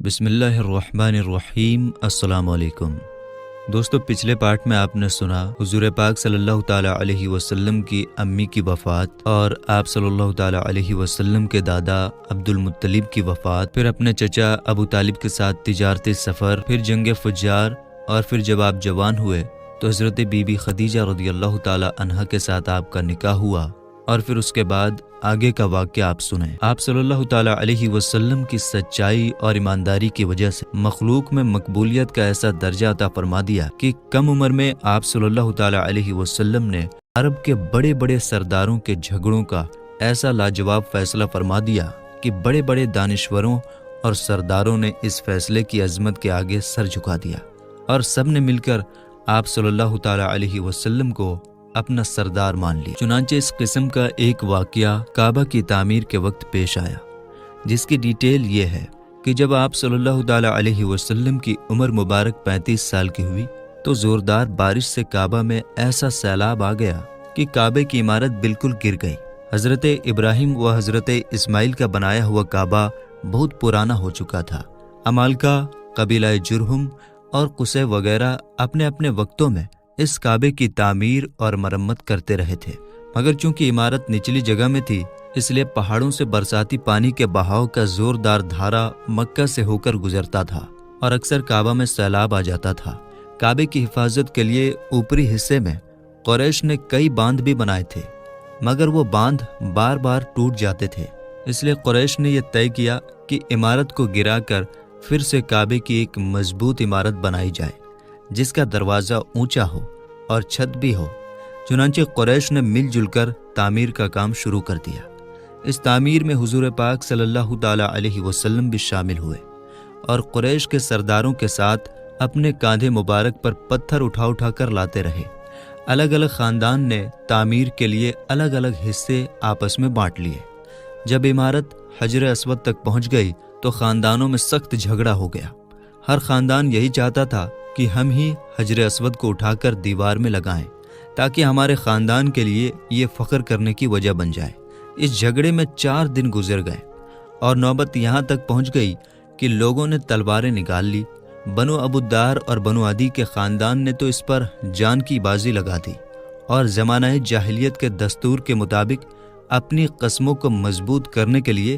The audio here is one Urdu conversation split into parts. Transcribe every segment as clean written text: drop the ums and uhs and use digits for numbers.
بسم اللہ الرحمن الرحیم۔ السلام علیکم دوستو، پچھلے پارٹ میں آپ نے سنا حضور پاک صلی اللہ تعالیٰ علیہ وسلم کی امی کی وفات، اور آپ صلی اللہ تعالیٰ علیہ وسلم کے دادا عبد المطلب کی وفات، پھر اپنے چچا ابو طالب کے ساتھ تجارتی سفر، پھر جنگ فجار، اور پھر جب آپ جوان ہوئے تو حضرت بی بی خدیجہ رضی اللہ تعالیٰ عنہا کے ساتھ آپ کا نکاح ہوا، اور پھر اس کے بعد آگے کا واقعہ آپ سنیں۔ آپ صلی اللہ تعالیٰ علیہ وسلم کی سچائی اور ایمانداری کی وجہ سے مخلوق میں مقبولیت کا ایسا درجہ عطا فرما دیا کہ کم عمر میں آپ صلی اللہ تعالیٰ علیہ وسلم نے عرب کے بڑے بڑے سرداروں کے جھگڑوں کا ایسا لاجواب فیصلہ فرما دیا کہ بڑے بڑے دانشوروں اور سرداروں نے اس فیصلے کی عظمت کے آگے سر جھکا دیا، اور سب نے مل کر آپ صلی اللہ تعالیٰ علیہ وسلم کو اپنا سردار مان لی۔ چنانچہ اس قسم کا ایک واقعہ کعبہ کی تعمیر کے وقت پیش آیا، جس کی ڈیٹیل یہ ہے کہ جب آپ صلی اللہ تعالیٰ علیہ وسلم کی عمر مبارک 35 سال کی ہوئی تو زوردار بارش سے کعبہ میں ایسا سیلاب آ گیا کہ کعبے کی عمارت بالکل گر گئی۔ حضرت ابراہیم و حضرت اسماعیل کا بنایا ہوا کعبہ بہت پرانا ہو چکا تھا۔ عمالقہ، قبیلہ جرہم اور قصے وغیرہ اپنے اپنے وقتوں میں اس کعبے کی تعمیر اور مرمت کرتے رہے تھے، مگر چونکہ عمارت نچلی جگہ میں تھی اس لیے پہاڑوں سے برساتی پانی کے بہاؤ کا زوردار دھارا مکہ سے ہو کر گزرتا تھا اور اکثر کعبہ میں سیلاب آ جاتا تھا۔ کعبے کی حفاظت کے لیے اوپری حصے میں قریش نے کئی باندھ بھی بنائے تھے، مگر وہ باندھ بار بار ٹوٹ جاتے تھے، اس لیے قریش نے یہ طے کیا کہ عمارت کو گرا کر پھر سے کعبے کی ایک مضبوط عمارت بنائی جائے جس کا دروازہ اونچا ہو اور چھت بھی ہو۔ چنانچہ قریش نے مل جل کر تعمیر کا کام شروع کر دیا۔ اس تعمیر میں حضور پاک صلی اللہ تعالیٰ علیہ وسلم بھی شامل ہوئے، اور قریش کے سرداروں کے ساتھ اپنے کاندھے مبارک پر پتھر اٹھا اٹھا کر لاتے رہے۔ الگ الگ خاندان نے تعمیر کے لیے الگ الگ حصے آپس میں بانٹ لیے۔ جب عمارت حجر اسود تک پہنچ گئی تو خاندانوں میں سخت جھگڑا ہو گیا۔ ہر خاندان یہی چاہتا تھا کہ ہم ہی حجر اسود کو اٹھا کر دیوار میں لگائیں تاکہ ہمارے خاندان کے لیے یہ فخر کرنے کی وجہ بن جائے۔ اس جھگڑے میں 4 دن گزر گئے اور نوبت یہاں تک پہنچ گئی کہ لوگوں نے تلواریں نکال لی۔ بنو ابو الدار اور بنو عدی کے خاندان نے تو اس پر جان کی بازی لگا دی، اور زمانہ جاہلیت کے دستور کے مطابق اپنی قسموں کو مضبوط کرنے کے لیے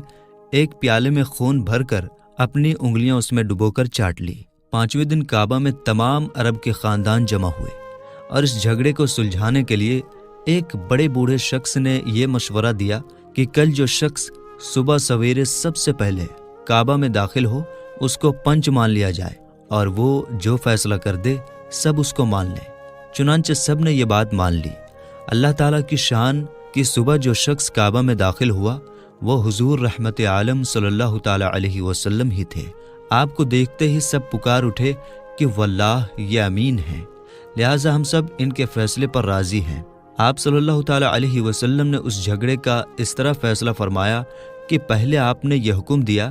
ایک پیالے میں خون بھر کر اپنی انگلیاں اس میں ڈبو کر چاٹ لی۔ 5ویں دن کعبہ میں تمام عرب کے خاندان جمع ہوئے، اور اس جھگڑے کو سلجھانے کے لیے ایک بڑے بوڑھے شخص نے یہ مشورہ دیا کہ کل جو شخص صبح سویرے سب سے پہلے کعبہ میں داخل ہو اس کو پنچ مان لیا جائے، اور وہ جو فیصلہ کر دے سب اس کو مان لیں۔ چنانچہ سب نے یہ بات مان لی۔ اللہ تعالیٰ کی شان کہ صبح جو شخص کعبہ میں داخل ہوا وہ حضور رحمت عالم صلی اللہ تعالیٰ علیہ وسلم ہی تھے۔ آپ کو دیکھتے ہی سب پکار اٹھے کہ واللہ یہ امین ہیں، لہٰذا ہم سب ان کے فیصلے پر راضی ہیں۔ آپ صلی اللہ تعالیٰ علیہ وسلم نے اس جھگڑے کا اس طرح فیصلہ فرمایا کہ پہلے آپ نے یہ حکم دیا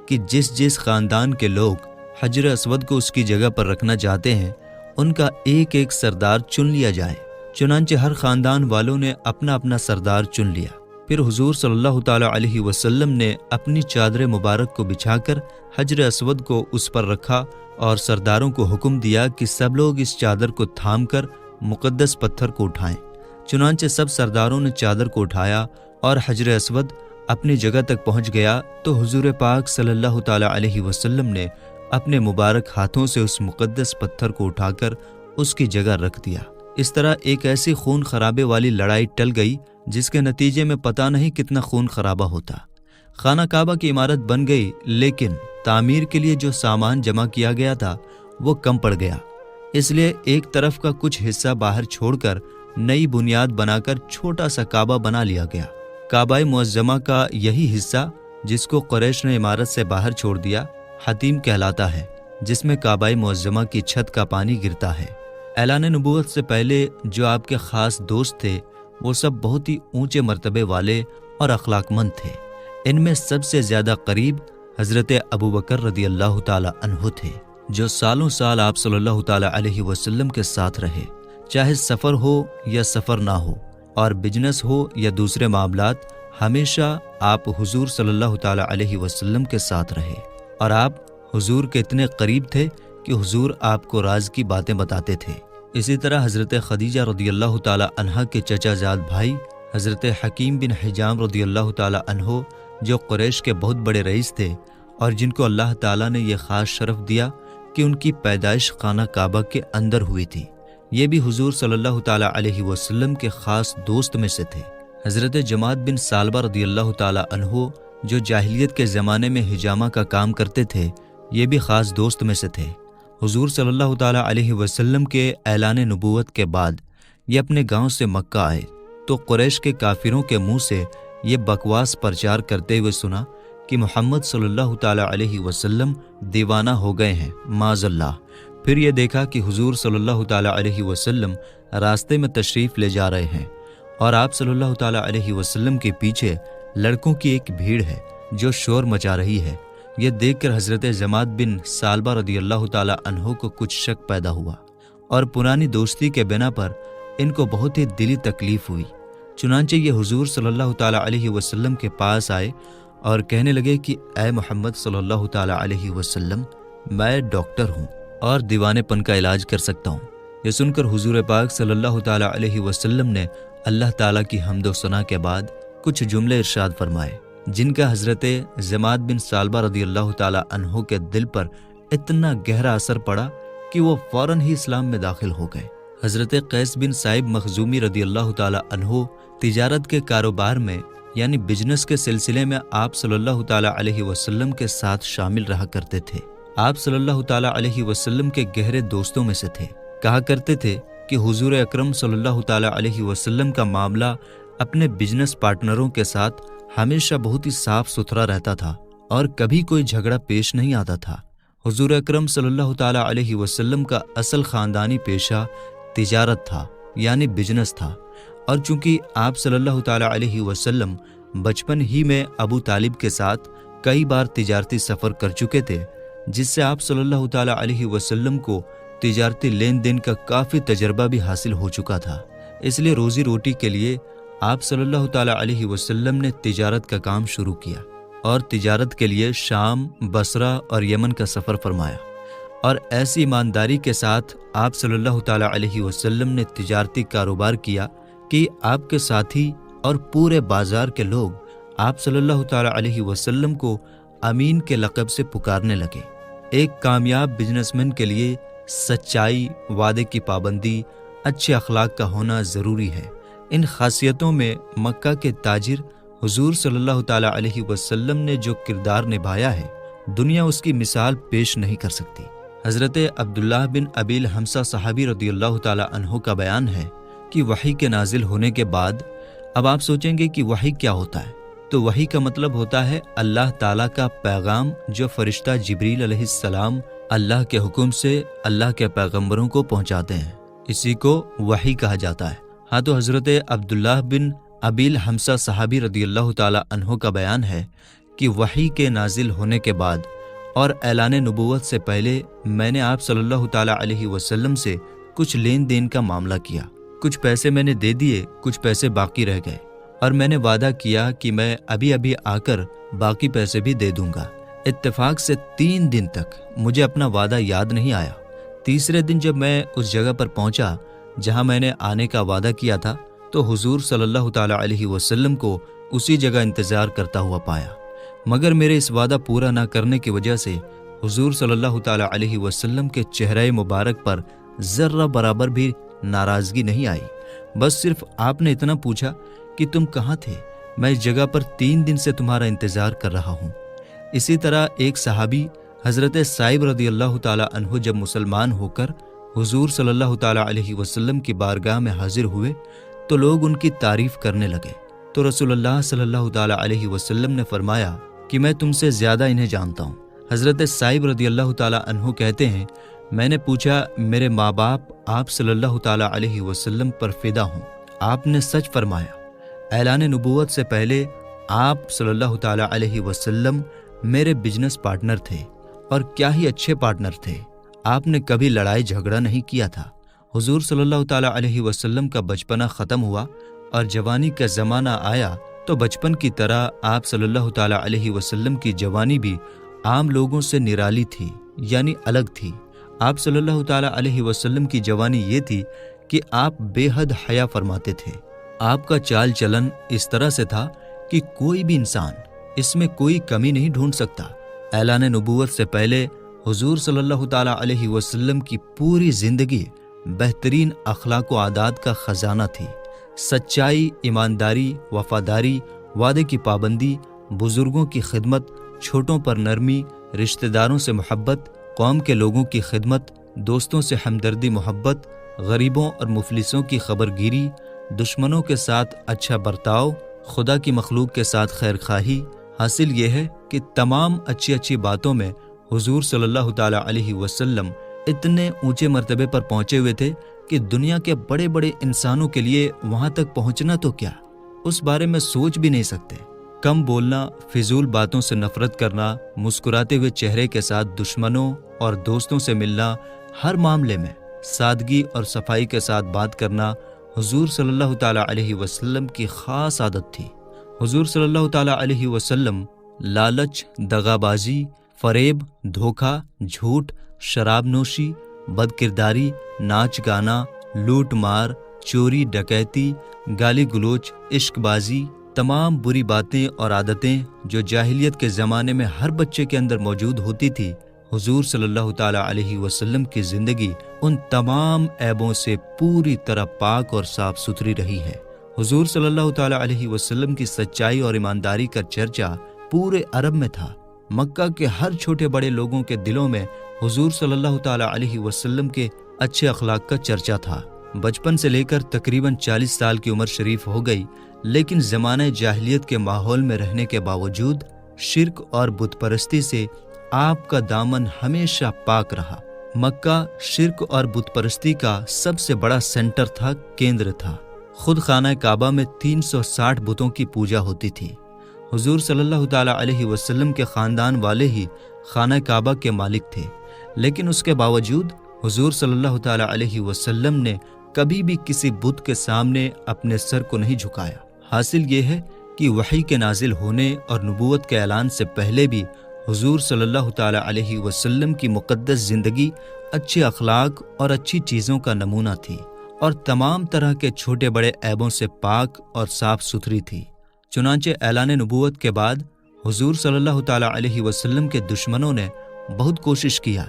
کہ جس خاندان کے لوگ حجر اسود کو اس کی جگہ پر رکھنا چاہتے ہیں ان کا ایک ایک سردار چن لیا جائے۔ چنانچہ ہر خاندان والوں نے اپنا اپنا سردار چن لیا۔ پھر حضور صلی اللہ تعالیٰ علیہ وسلم نے اپنی چادر مبارک کو بچھا کر حجر اسود کو اس پر رکھا اور سرداروں کو حکم دیا کہ سب لوگ اس چادر کو تھام کر مقدس پتھر کو اٹھائیں۔ چنانچہ سب سرداروں نے چادر کو اٹھایا اور حجر اسود اپنی جگہ تک پہنچ گیا تو حضور پاک صلی اللہ تعالیٰ علیہ وسلم نے اپنے مبارک ہاتھوں سے اس مقدس پتھر کو اٹھا کر اس کی جگہ رکھ دیا۔ اس طرح ایک ایسی خون خرابے والی لڑائی ٹل گئی جس کے نتیجے میں پتہ نہیں کتنا خون خرابہ ہوتا۔ خانہ کعبہ کی عمارت بن گئی، لیکن تعمیر کے لیے جو سامان جمع کیا گیا تھا وہ کم پڑ گیا، اس لیے ایک طرف کا کچھ حصہ باہر چھوڑ کر نئی بنیاد بنا کر چھوٹا سا کعبہ بنا لیا گیا۔ کعبہ معظمہ کا یہی حصہ جس کو قریش نے عمارت سے باہر چھوڑ دیا حتیم کہلاتا ہے، جس میں کعبہ معظمہ کی چھت کا پانی گرتا ہے۔ اعلان نبوت سے پہلے جو آپ کے خاص دوست تھے وہ سب بہت ہی اونچے مرتبے والے اور اخلاق مند تھے۔ ان میں سب سے زیادہ قریب حضرت ابوبکر رضی اللہ تعالی عنہ تھے، جو سالوں سال آپ صلی اللہ تعالی علیہ وسلم کے ساتھ رہے، چاہے سفر ہو یا سفر نہ ہو، اور بزنس ہو یا دوسرے معاملات، ہمیشہ آپ حضور صلی اللہ تعالی علیہ وسلم کے ساتھ رہے، اور آپ حضور کے اتنے قریب تھے کہ حضور آپ کو راز کی باتیں بتاتے تھے۔ اسی طرح حضرت خدیجہ رضی اللہ تعالی عنہا کے چچا زاد بھائی حضرت حکیم بن حجام رضی اللہ تعالی عنہ، جو قریش کے بہت بڑے رئیس تھے اور جن کو اللہ تعالیٰ نے یہ خاص شرف دیا کہ ان کی پیدائش خانہ کعبہ کے اندر ہوئی تھی، یہ بھی حضور صلی اللہ تعالیٰ علیہ وسلم کے خاص دوست میں سے تھے۔ حضرت جماعت بن ثعلبہ رضی اللہ تعالیٰ عنہ، جو جاہلیت کے زمانے میں حجامہ کا کام کرتے تھے، یہ بھی خاص دوست میں سے تھے۔ حضور صلی اللہ تعالیٰ علیہ وسلم کے اعلان نبوت کے بعد یہ اپنے گاؤں سے مکہ آئے تو قریش کے کافروں کے منہ سے یہ بکواس پرچار کرتے ہوئے سنا کہ محمد صلی اللہ تعالیٰ علیہ وسلم دیوانہ ہو گئے ہیں، معاذ اللہ۔ پھر یہ دیکھا کہ حضور صلی اللہ تعالیٰ علیہ وسلم راستے میں تشریف لے جا رہے ہیں اور آپ صلی اللہ تعالیٰ علیہ وسلم کے پیچھے لڑکوں کی ایک بھیڑ ہے جو شور مچا رہی ہے۔ یہ دیکھ کر حضرت جماعت بن ثعلبہ رضی اللہ تعالیٰ عنہ کو کچھ شک پیدا ہوا اور پرانی دوستی کے بنا پر ان کو بہت ہی دلی تکلیف ہوئی۔ چنانچہ یہ حضور صلی اللہ تعالیٰ علیہ وسلم کے پاس آئے اور کہنے لگے کہ اے محمد صلی اللہ تعالیٰ علیہ وسلم، میں ڈاکٹر ہوں اور دیوانے پن کا علاج کر سکتا ہوں۔ یہ سن کر حضور پاک صلی اللہ تعالیٰ علیہ وسلم نے اللہ تعالیٰ کی حمد و ثنا کے بعد کچھ جملے ارشاد فرمائے جن کا حضرت جماعت بن ثعلبہ رضی اللہ تعالیٰ عنہ کے دل پر اتنا گہرا اثر پڑا کہ وہ فوراً ہی اسلام میں داخل ہو گئے۔ حضرت قیس بن صائب مخزومی رضی اللہ تعالیٰ عنہ تجارت کے کاروبار میں یعنی بزنس کے سلسلے میں آپ صلی اللہ تعالیٰ علیہ وسلم کے ساتھ شامل رہا کرتے تھے۔ آپ صلی اللہ تعالیٰ علیہ وسلم کے گہرے دوستوں میں سے تھے۔ کہا کرتے تھے کہ حضور اکرم صلی اللہ تعالیٰ علیہ وسلم کا معاملہ اپنے بزنس پارٹنروں کے ساتھ ہمیشہ بہت ہی صاف ستھرا رہتا تھا اور کبھی کوئی جھگڑا پیش نہیں آتا تھا۔ حضور اکرم صلی اللہ تعالیٰ علیہ وسلم کا اصل خاندانی پیشہ تجارت تھا یعنی بزنس تھا، اور چونکہ آپ صلی اللہ تعالیٰ علیہ وسلم بچپن ہی میں ابو طالب کے ساتھ کئی بار تجارتی سفر کر چکے تھے، جس سے آپ صلی اللہ تعالیٰ علیہ وسلم کو تجارتی لین دین کا کافی تجربہ بھی حاصل ہو چکا تھا، اس لیے روزی روٹی کے لیے آپ صلی اللہ تعالیٰ علیہ وسلم نے تجارت کا کام شروع کیا اور تجارت کے لیے شام، بصرہ اور یمن کا سفر فرمایا، اور ایسی ایمانداری کے ساتھ آپ صلی اللہ تعالیٰ علیہ وسلم نے تجارتی کاروبار کیا کہ آپ کے ساتھی اور پورے بازار کے لوگ آپ صلی اللہ تعالیٰ علیہ وسلم کو امین کے لقب سے پکارنے لگے۔ ایک کامیاب بزنس مین کے لیے سچائی، وعدے کی پابندی، اچھے اخلاق کا ہونا ضروری ہے۔ ان خاصیتوں میں مکہ کے تاجر حضور صلی اللہ تعالیٰ علیہ وسلم نے جو کردار نبھایا ہے، دنیا اس کی مثال پیش نہیں کر سکتی۔ حضرت عبداللہ بن ابی الحمصہ صحابی رضی اللہ تعالیٰ عنہ کا بیان ہے کہ وحی کے نازل ہونے کے بعد، اب آپ سوچیں گے کہ وحی کیا ہوتا ہے، تو وحی کا مطلب ہوتا ہے اللہ تعالیٰ کا پیغام جو فرشتہ جبریل علیہ السلام اللہ کے حکم سے اللہ کے پیغمبروں کو پہنچاتے ہیں، اسی کو وحی کہا جاتا ہے۔ ہاں، تو حضرت عبداللہ بن ابی الحمصہ صحابی رضی اللہ تعالیٰ عنہ کا بیان ہے کہ وحی کے نازل ہونے کے بعد اور اعلان نبوت سے پہلے میں نے آپ صلی اللہ تعالیٰ علیہ وسلم سے کچھ لین دین کا معاملہ کیا، کچھ پیسے میں نے دے دیے، کچھ پیسے باقی رہ گئے، اور میں نے وعدہ کیا کہ میں ابھی آ کر باقی پیسے بھی دے دوں گا۔ اتفاق سے 3 دن تک مجھے اپنا وعدہ یاد نہیں آیا۔ تیسرے دن جب میں اس جگہ پر پہنچا جہاں میں نے آنے کا وعدہ کیا تھا، تو حضور صلی اللہ تعالیٰ علیہ وسلم کو اسی جگہ انتظار کرتا ہوا پایا، مگر میرے اس وعدہ پورا نہ کرنے کی وجہ سے حضور صلی اللہ تعالیٰ علیہ وسلم کے چہرہ مبارک پر ذرہ برابر بھی ناراضگی نہیں آئی۔ بس صرف آپ نے اتنا پوچھا کہ تم کہاں تھے؟ میں اس جگہ پر 3 دن سے تمہارا انتظار کر رہا ہوں۔ اسی طرح ایک صحابی حضرت صائب رضی اللہ تعالیٰ عنہ جب مسلمان ہو کر حضور صلی اللہ تعالیٰ علیہ وسلم کی بارگاہ میں حاضر ہوئے تو لوگ ان کی تعریف کرنے لگے، تو رسول اللہ صلی اللہ تعالیٰ علیہ وسلم نے فرمایا کہ میں تم سے زیادہ انہیں جانتا ہوں۔ حضرت صائب رضی اللہ تعالیٰ عنہ کہتے ہیں، میں نے پوچھا میرے ماں باپ آپ صلی اللہ تعالیٰ علیہ وسلم پر فدا ہوں، آپ نے سچ فرمایا۔ اعلان نبوت سے پہلے آپ صلی اللہ تعالیٰ علیہ وسلم میرے بزنس پارٹنر تھے، اور کیا ہی اچھے پارٹنر تھے۔ آپ نے کبھی لڑائی جھگڑا نہیں کیا تھا۔ حضور صلی اللہ تعالیٰ علیہ وسلم کا بچپنا ختم ہوا اور جوانی کا زمانہ آیا تو بچپن کی طرح آپ صلی اللہ تعالیٰ علیہ وسلم کی جوانی بھی عام لوگوں سے نرالی تھی، یعنی الگ تھی۔ آپ صلی اللہ تعالیٰ علیہ وسلم کی جوانی یہ تھی کہ آپ بے حد حیا فرماتے تھے۔ آپ کا چال چلن اس طرح سے تھا کہ کوئی بھی انسان اس میں کوئی کمی نہیں ڈھونڈ سکتا۔ اعلان نبوت سے پہلے حضور صلی اللہ تعالیٰ علیہ وسلم کی پوری زندگی بہترین اخلاق و عادات کا خزانہ تھی۔ سچائی، ایمانداری، وفاداری، وعدے کی پابندی، بزرگوں کی خدمت، چھوٹوں پر نرمی، رشتہ داروں سے محبت، قوم کے لوگوں کی خدمت، دوستوں سے ہمدردی محبت، غریبوں اور مفلسوں کی خبرگیری، دشمنوں کے ساتھ اچھا برتاؤ، خدا کی مخلوق کے ساتھ خیر خواہی۔ حاصل یہ ہے کہ تمام اچھی باتوں میں حضور صلی اللہ تعالیٰ علیہ وسلم اتنے اونچے مرتبے پر پہنچے ہوئے تھے کہ دنیا کے بڑے بڑے انسانوں کے لیے وہاں تک پہنچنا تو کیا، اس بارے میں سوچ بھی نہیں سکتے۔ کم بولنا، فضول باتوں سے نفرت کرنا، مسکراتے ہوئے چہرے کے ساتھ دشمنوں اور دوستوں سے ملنا، ہر معاملے میں سادگی اور صفائی کے ساتھ بات کرنا حضور صلی اللہ تعالیٰ علیہ وسلم کی خاص عادت تھی۔ حضور صلی اللہ تعالیٰ علیہ وسلم لالچ، دغابازی، فریب، دھوکہ، جھوٹ، شراب نوشی، بد کرداری، ناچ گانا، لوٹ مار، چوری ڈکیتی، گالی گلوچ، عشق بازی، تمام بری باتیں اور عادتیں جو جاہلیت کے زمانے میں ہر بچے کے اندر موجود ہوتی تھی، حضور صلی اللہ تعالیٰ علیہ وسلم کی زندگی ان تمام عیبوں سے پوری طرح پاک اور صاف ستھری رہی ہے۔ حضور صلی اللہ تعالیٰ علیہ وسلم کی سچائی اور ایمانداری کا چرچا پورے عرب میں تھا۔ مکہ کے ہر چھوٹے بڑے لوگوں کے دلوں میں حضور صلی اللہ تعالیٰ علیہ وسلم کے اچھے اخلاق کا چرچا تھا۔ بچپن سے لے کر تقریباً 40 سال کی عمر شریف ہو گئی، لیکن زمانہ جاہلیت کے ماحول میں رہنے کے باوجود شرک اور بت پرستی سے آپ کا دامن ہمیشہ پاک رہا۔ مکہ شرک اور بت پرستی کا سب سے بڑا سینٹر تھا، کیندر تھا۔ خود خانہ کعبہ میں 360 بتوں کی پوجا ہوتی تھی۔ حضور صلی اللہ تعالیٰ علیہ وسلم کے خاندان والے ہی خانہ کعبہ کے مالک تھے، لیکن اس کے باوجود حضور صلی اللہ تعالیٰ علیہ وسلم نے کبھی بھی کسی بت کے سامنے اپنے سر کو نہیں جھکایا۔ حاصل یہ ہے کہ وحی کے نازل ہونے اور نبوت کے اعلان سے پہلے بھی حضور صلی اللہ تعالیٰ علیہ وسلم کی مقدس زندگی اچھے اخلاق اور اچھی چیزوں کا نمونہ تھی، اور تمام طرح کے چھوٹے بڑے عیبوں سے پاک اور صاف ستھری تھی۔ چنانچہ اعلان نبوت کے بعد حضور صلی اللہ تعالیٰ علیہ وسلم کے دشمنوں نے بہت کوشش کیا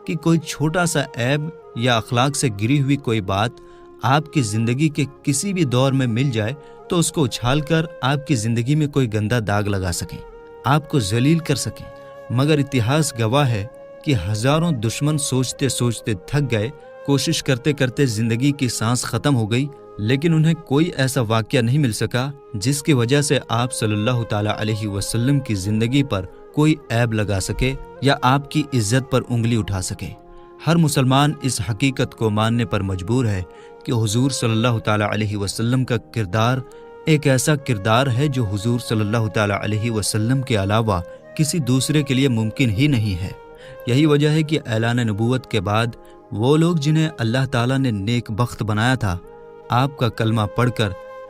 کہ کوئی چھوٹا سا عیب یا اخلاق سے گری ہوئی کوئی بات آپ کی زندگی کے کسی بھی دور میں مل جائے تو اس کو اچھال کر آپ کی زندگی میں کوئی گندا داغ لگا سکیں، آپ کو ذلیل کر سکیں۔ مگر اتہاس گواہ ہے کہ ہزاروں دشمن سوچتے سوچتے تھک گئے، کوشش کرتے کرتے زندگی کی سانس ختم ہو گئی، لیکن انہیں کوئی ایسا واقعہ نہیں مل سکا جس کی وجہ سے آپ صلی اللہ تعالیٰ علیہ وسلم کی زندگی پر کوئی عیب لگا سکے یا آپ کی عزت پر انگلی اٹھا سکے۔ ہر مسلمان اس حقیقت کو ماننے پر مجبور ہے کہ حضور صلی اللہ تعالیٰ علیہ وسلم کا کردار ایک ایسا کردار ہے جو حضور صلی اللہ تعالیٰ علیہ وسلم کے علاوہ کسی دوسرے کے لیے ممکن ہی نہیں ہے۔ یہی وجہ ہے کہ اعلان نبوت کے بعد وہ لوگ جنہیں اللہ تعالیٰ نے نیک بخت بنایا تھا، آپ کا کلمہ پڑھ کر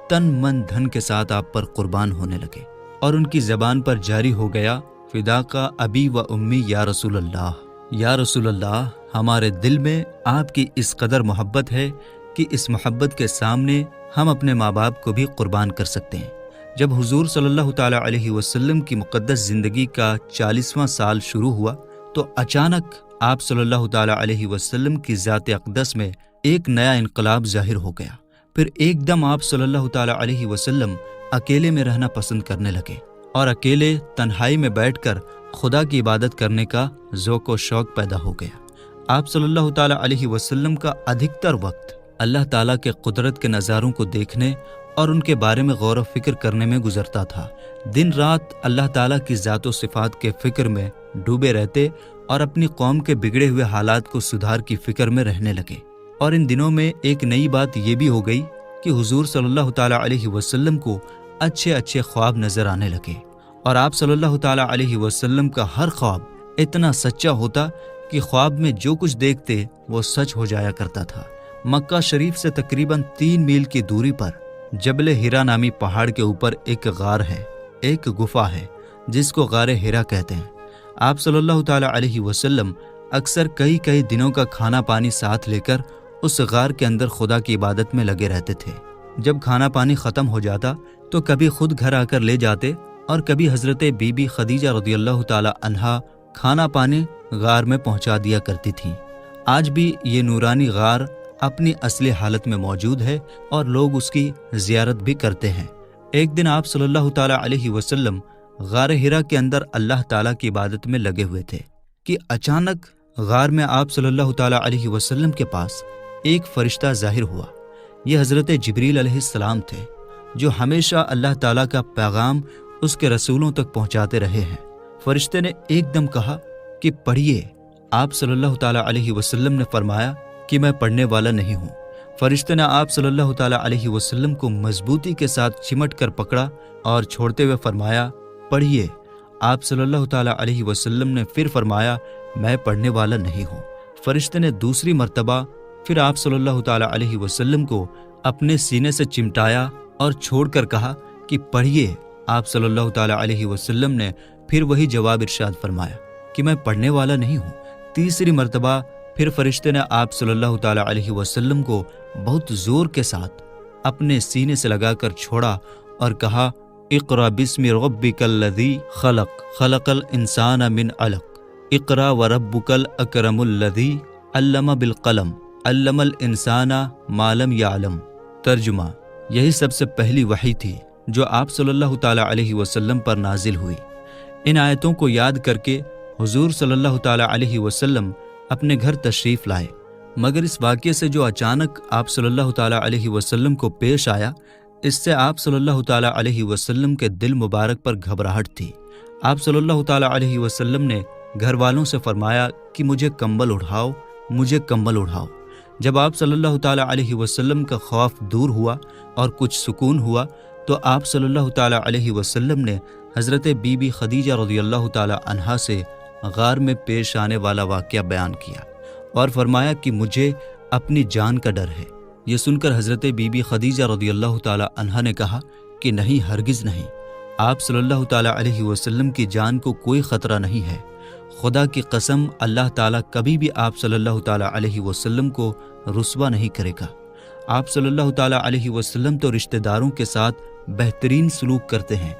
تن من دھن کے ساتھ آپ پر قربان ہونے لگے، اور ان کی زبان پر جاری ہو گیا، فداکا ابی و امی یا رسول اللہ، یا رسول اللہ، ہمارے دل میں آپ کی اس قدر محبت ہے کہ اس محبت کے سامنے ہم اپنے ماں باپ کو بھی قربان کر سکتے ہیں۔ جب حضور صلی اللہ تعالیٰ علیہ وسلم کی مقدس زندگی کا 40واں سال شروع ہوا تو اچانک آپ صلی اللہ تعالیٰ علیہ وسلم کی ذات اقدس میں ایک نیا انقلاب ظاہر ہو گیا۔ پھر ایک دم آپ صلی اللہ تعالیٰ علیہ وسلم اکیلے میں رہنا پسند کرنے لگے، اور اکیلے تنہائی میں بیٹھ کر خدا کی عبادت کرنے کا ذوق و شوق پیدا ہو گیا۔ آپ صلی اللہ تعالیٰ علیہ وسلم کا ادھکتر وقت اللہ تعالیٰ کے قدرت کے نظاروں کو دیکھنے اور ان کے بارے میں غور و فکر کرنے میں گزرتا تھا۔ دن رات اللہ تعالیٰ کی ذات و صفات کے فکر میں ڈوبے رہتے اور اپنی قوم کے بگڑے ہوئے حالات کو سدھار کی فکر میں رہنے لگے۔ اور ان دنوں میں ایک نئی بات یہ بھی ہو گئی کہ حضور صلی اللہ تعالیٰ علیہ وسلم کو اچھے اچھے خواب نظر آنے لگے، اور آپ صلی اللہ تعالیٰ علیہ وسلم کا ہر خواب اتنا سچا ہوتا کہ خواب میں جو کچھ دیکھتے وہ سچ ہو جایا کرتا تھا۔ مکہ شریف سے تقریباً 3 میل کی دوری پر جبل ہیرا نامی پہاڑ کے اوپر ایک غار ہے، ایک گفا ہے جس کو غار ہیرا کہتے ہیں۔ آپ صلی اللہ تعالیٰ علیہ وسلم اکثر کئی دنوں کا کھانا پانی ساتھ لے کر اس غار کے اندر خدا کی عبادت میں لگے رہتے تھے۔ جب کھانا پانی ختم ہو جاتا تو کبھی خود گھر آ کر لے جاتے اور کبھی حضرت بی بی خدیجہ رضی اللہ تعالیٰ عنہا کھانا پانی غار میں پہنچا دیا کرتی تھیں۔ آج بھی یہ نورانی غار اپنی اصلی حالت میں موجود ہے اور لوگ اس کی زیارت بھی کرتے ہیں۔ ایک دن آپ صلی اللہ تعالیٰ علیہ وسلم غار حرا کے اندر اللہ تعالیٰ کی عبادت میں لگے ہوئے تھے کہ اچانک غار میں آپ صلی اللہ تعالیٰ علیہ وسلم کے پاس ایک فرشتہ ظاہر ہوا۔ یہ حضرت جبریل علیہ السلام تھے، جو ہمیشہ اللہ تعالیٰ کا پیغام اس کے رسولوں تک پہنچاتے رہے ہیں۔ فرشتے نے ایک دم کہا کہ پڑھیے۔ آپ صلی اللہ تعالیٰ علیہ وسلم نے فرمایا کہ میں پڑھنے والا نہیں ہوں۔ فرشتے نے آپ صلی اللہ تعالیٰ علیہ وسلم کو مضبوطی کے ساتھ چمٹ کر پکڑا اور چھوڑتے ہوئے فرمایا پڑھیے۔ آپ صلی اللہ تعالیٰ علیہ وسلم نے پھر فرمایا میں پڑھنے والا نہیں ہوں۔ فرشتے نے دوسری مرتبہ پھر آپ صلی اللہ تعالیٰ علیہ وسلم کو اپنے سینے سے چمٹایا اور چھوڑ کر کہا کہ پڑھیے۔ آپ صلی اللہ تعالیٰ علیہ وسلم نے پھر وہی جواب ارشاد فرمایا کہ میں پڑھنے والا نہیں ہوں۔ تیسری مرتبہ پھر فرشتے نے آپ صلی اللہ تعالیٰ علیہ وسلم کو بہت زور کے ساتھ اپنے سینے سے لگا کر چھوڑا اور کہا اقرأ بسم ربک الذی خلق خلق الانسان من علق اقرأ وربک الاکرم الذی علم بالقلم علم الانسان ما لم یعلم۔ ترجمہ: یہی سب سے پہلی وحی تھی جو آپ صلی اللہ تعالیٰ علیہ وسلم پر نازل ہوئی۔ ان آیتوں کو یاد کر کے حضور صلی اللہ تعالیٰ علیہ وسلم اپنے گھر تشریف لائے، مگر اس واقعے سے جو اچانک آپ صلی اللہ تعالیٰ علیہ وسلم کو پیش آیا، اس سے آپ صلی اللہ تعالیٰ علیہ وسلم کے دل مبارک پر گھبراہٹ تھی۔ آپ صلی اللہ تعالیٰ علیہ وسلم نے گھر والوں سے فرمایا کہ مجھے کمبل اڑھاؤ۔ جب آپ صلی اللہ تعالیٰ علیہ وسلم کا خوف دور ہوا اور کچھ سکون ہوا تو آپ صلی اللہ تعالیٰ علیہ وسلم نے حضرت بی بی خدیجہ رضی اللہ تعالیٰ عنہا سے غار میں پیش آنے والا واقعہ بیان کیا اور فرمایا کہ مجھے اپنی جان کا ڈر ہے۔ یہ سن کر حضرت بی بی خدیجہ رضی اللہ تعالیٰ عنہا نے کہا کہ نہیں، ہرگز نہیں، آپ صلی اللہ تعالیٰ علیہ وسلم کی جان کو کوئی خطرہ نہیں ہے۔ خدا کی قسم، اللہ تعالیٰ کبھی بھی آپ صلی اللہ تعالیٰ علیہ وسلم کو رسوا نہیں کرے گا۔ آپ صلی اللہ تعالیٰ علیہ وسلم تو رشتہ داروں کے ساتھ بہترین سلوک کرتے ہیں،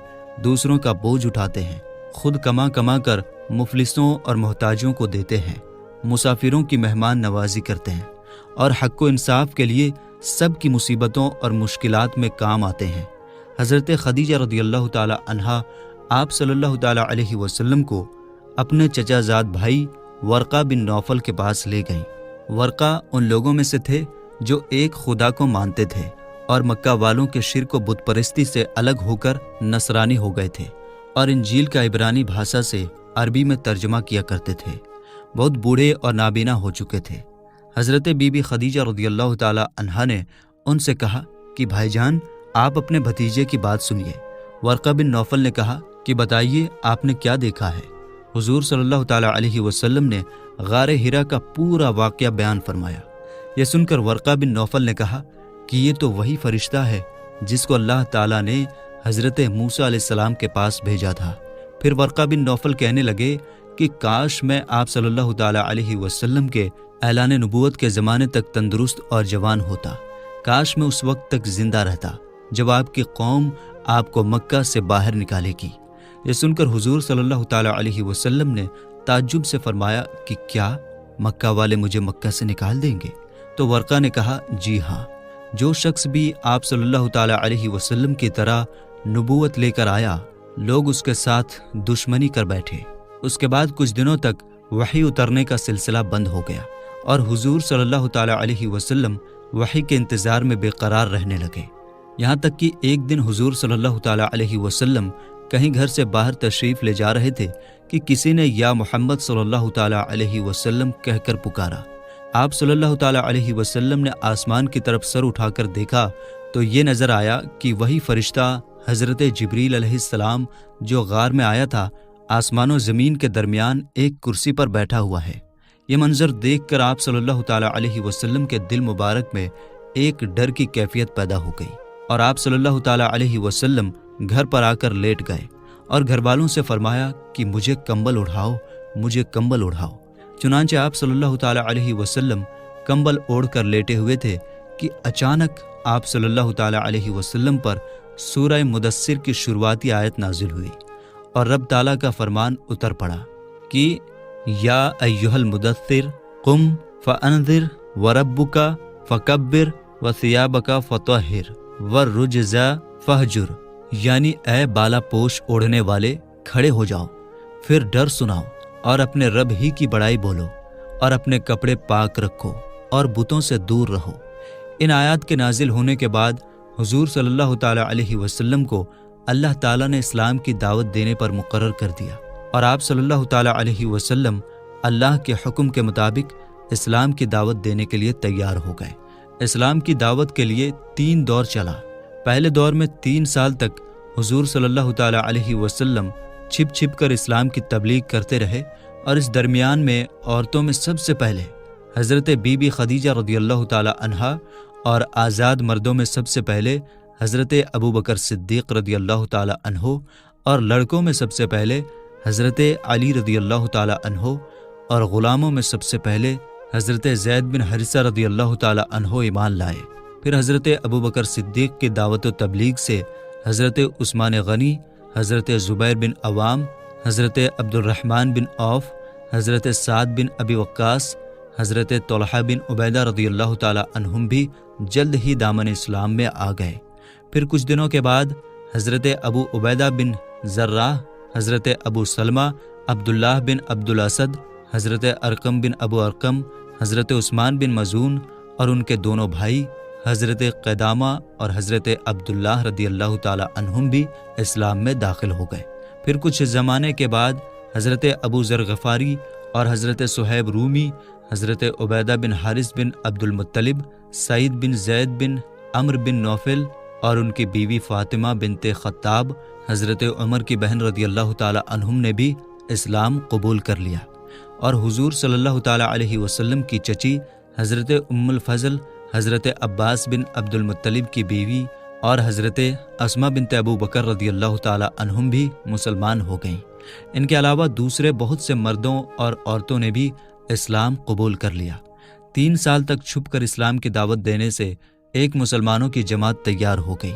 دوسروں کا بوجھ اٹھاتے ہیں، خود کما کر مفلسوں اور محتاجوں کو دیتے ہیں، مسافروں کی مہمان نوازی کرتے ہیں اور حق و انصاف کے لیے سب کی مصیبتوں اور مشکلات میں کام آتے ہیں۔ حضرت خدیجہ رضی اللہ تعالیٰ عنہا آپ صلی اللہ تعالیٰ علیہ وسلم کو اپنے چچا زاد بھائی ورقہ بن نوفل کے پاس لے گئیں۔ ورقہ ان لوگوں میں سے تھے جو ایک خدا کو مانتے تھے اور مکہ والوں کے شرک و بت پرستی سے الگ ہو کر نصرانی ہو گئے تھے اور انجیل کا عبرانی بھاشا سے عربی میں ترجمہ کیا کرتے تھے۔ بہت بوڑھے اور نابینا ہو چکے تھے۔ حضرت بی بی خدیجہ رضی اللہ تعالیٰ عنہا نے ان سے کہا کہ بھائی جان، آپ اپنے بھتیجے کی بات سنیے۔ ورقہ بن نوفل نے کہا کہ بتائیے آپ نے کیا دیکھا ہے؟ حضور صلی اللہ تعالیٰ علیہ وسلم نے غار حرا کا پورا واقعہ بیان فرمایا۔ یہ سن کر ورقہ بن نوفل نے کہا کہ یہ تو وہی فرشتہ ہے جس کو اللہ تعالیٰ نے حضرت موسیٰ علیہ السلام کے پاس بھیجا تھا۔ پھر ورقہ بن نوفل کہنے لگے کہ کاش میں آپ صلی اللہ تعالیٰ علیہ وسلم کے اعلان نبوت کے زمانے تک تندرست اور جوان ہوتا، کاش میں اس وقت تک زندہ رہتا جب آپ کی قوم آپ کو مکہ سے باہر نکالے گی۔ یہ سن کر حضور صلی اللہ تعالیٰ علیہ وسلم نے تعجب سے فرمایا کہ کیا مکہ والے مجھے مکہ سے نکال دیں گے؟ تو ورقہ نے کہا جی ہاں، جو شخص بھی آپ صلی اللہ تعالیٰ علیہ وسلم کی طرح نبوت لے کر آیا، لوگ اس کے ساتھ دشمنی کر بیٹھے۔ اس کے بعد کچھ دنوں تک وحی اترنے کا سلسلہ بند ہو گیا اور حضور صلی اللہ تعالیٰ علیہ وسلم وحی کے انتظار میں بے قرار رہنے لگے، یہاں تک کہ ایک دن حضور صلی اللہ تعالیٰ علیہ وسلم کہیں گھر سے باہر تشریف لے جا رہے تھے کہ کسی نے یا محمد صلی اللہ تعالیٰ علیہ وسلم کہہ کر پکارا۔ آپ صلی اللہ تعالیٰ علیہ وسلم نے آسمان کی طرف سر اٹھا کر دیکھا تو یہ نظر آیا کہ وہی فرشتہ حضرت جبریل علیہ السلام جو غار میں آیا تھا، آسمان و زمین کے درمیان ایک کرسی پر بیٹھا ہوا ہے۔ یہ منظر دیکھ کر آپ صلی اللہ تعالیٰ علیہ وسلم کے دل مبارک میں ایک ڈر کی کیفیت پیدا ہو گئی اور آپ صلی اللہ تعالیٰ علیہ وسلم گھر پر آ کر لیٹ گئے اور گھر والوں سے فرمایا کہ مجھے کمبل اڑھاؤ، مجھے کمبل اڑھاؤ۔ چنانچہ آپ صلی اللہ تعالیٰ علیہ وسلم کمبل اوڑھ کر لیٹے ہوئے تھے کہ اچانک آپ صلی اللہ تعالیٰ علیہ وسلم پر سورہ مدثر کی شروعاتی آیت نازل ہوئی اور رب تعالیٰ کا فرمان اتر پڑا کہ یا ایھا المدثر قم فانذر وربک فکبر وثیابک فطہر والرجز فہجر، یعنی اے بالا پوش اوڑھنے والے کھڑے ہو جاؤ، پھر ڈر سناؤ اور اپنے رب ہی کی بڑائی بولو اور اپنے کپڑے پاک رکھو اور بتوں سے دور رہو۔ ان آیات کے نازل ہونے کے بعد حضور صلی اللہ تعالیٰ علیہ وسلم کو اللہ تعالیٰ نے اسلام کی دعوت دینے پر مقرر کر دیا، اور آپ صلی اللہ تعالیٰ علیہ وسلم اللہ کے حکم کے مطابق اسلام کی دعوت دینے کے لیے تیار ہو گئے۔ اسلام کی دعوت کے لیے 3 دور چلا۔ پہلے دور میں 3 سال تک حضور صلی اللہ تعالیٰ علیہ وسلم چھپ چھپ کر اسلام کی تبلیغ کرتے رہے، اور اس درمیان میں عورتوں میں سب سے پہلے حضرت بی بی خدیجہ رضی اللہ تعالیٰ عنہا، اور آزاد مردوں میں سب سے پہلے حضرت ابوبکر صدیق رضی اللہ تعالیٰ عنہ، اور لڑکوں میں سب سے پہلے حضرت علی رضی اللہ تعالیٰ عنہ، اور غلاموں میں سب سے پہلے حضرت زید بن حارثہ رضی اللہ تعالیٰ عنہ ایمان لائے۔ پھر حضرت ابوبکر صدیق کی دعوت و تبلیغ سے حضرت عثمان غنی، حضرت زبیر بن عوام، حضرت عبد الرحمن بن عوف، حضرت سعد بن ابی وقاص، حضرت طلحہ بن عبیدہ رضی اللہ تعالیٰ عنہم بھی جلد ہی دامن اسلام میں آ گئے۔ پھر کچھ دنوں کے بعد حضرت ابو عبیدہ بن زراح، حضرت ابو سلمہ، عبداللہ بن عبد الاسد، حضرت ارقم بن ابو ارقم، حضرت عثمان بن مظعون اور ان کے دونوں بھائی حضرت قدامہ اور حضرت عبداللہ رضی اللہ تعالیٰ عنہم بھی اسلام میں داخل ہو گئے۔ پھر کچھ زمانے کے بعد حضرت ابو ذر غفاری اور حضرت صہیب رومی، حضرت عبیدہ بن حارث بن عبد المطلب، سعید بن زید بن عمرو بن نوفل اور ان کی بیوی فاطمہ بنت خطاب، حضرت عمر کی بہن رضی اللہ تعالیٰ عنہم نے بھی اسلام قبول کر لیا، اور حضور صلی اللہ تعالیٰ علیہ وسلم کی چچی حضرت ام الفضل، حضرت عباس بن عبد المطلب کی بیوی اور حضرت اسماء بنت ابو بکر رضی اللہ تعالیٰ عنہم بھی مسلمان ہو گئیں۔ ان کے علاوہ دوسرے بہت سے مردوں اور عورتوں نے بھی اسلام قبول کر لیا۔ 3 سال تک چھپ کر اسلام کی دعوت دینے سے ایک مسلمانوں کی جماعت تیار ہو گئی۔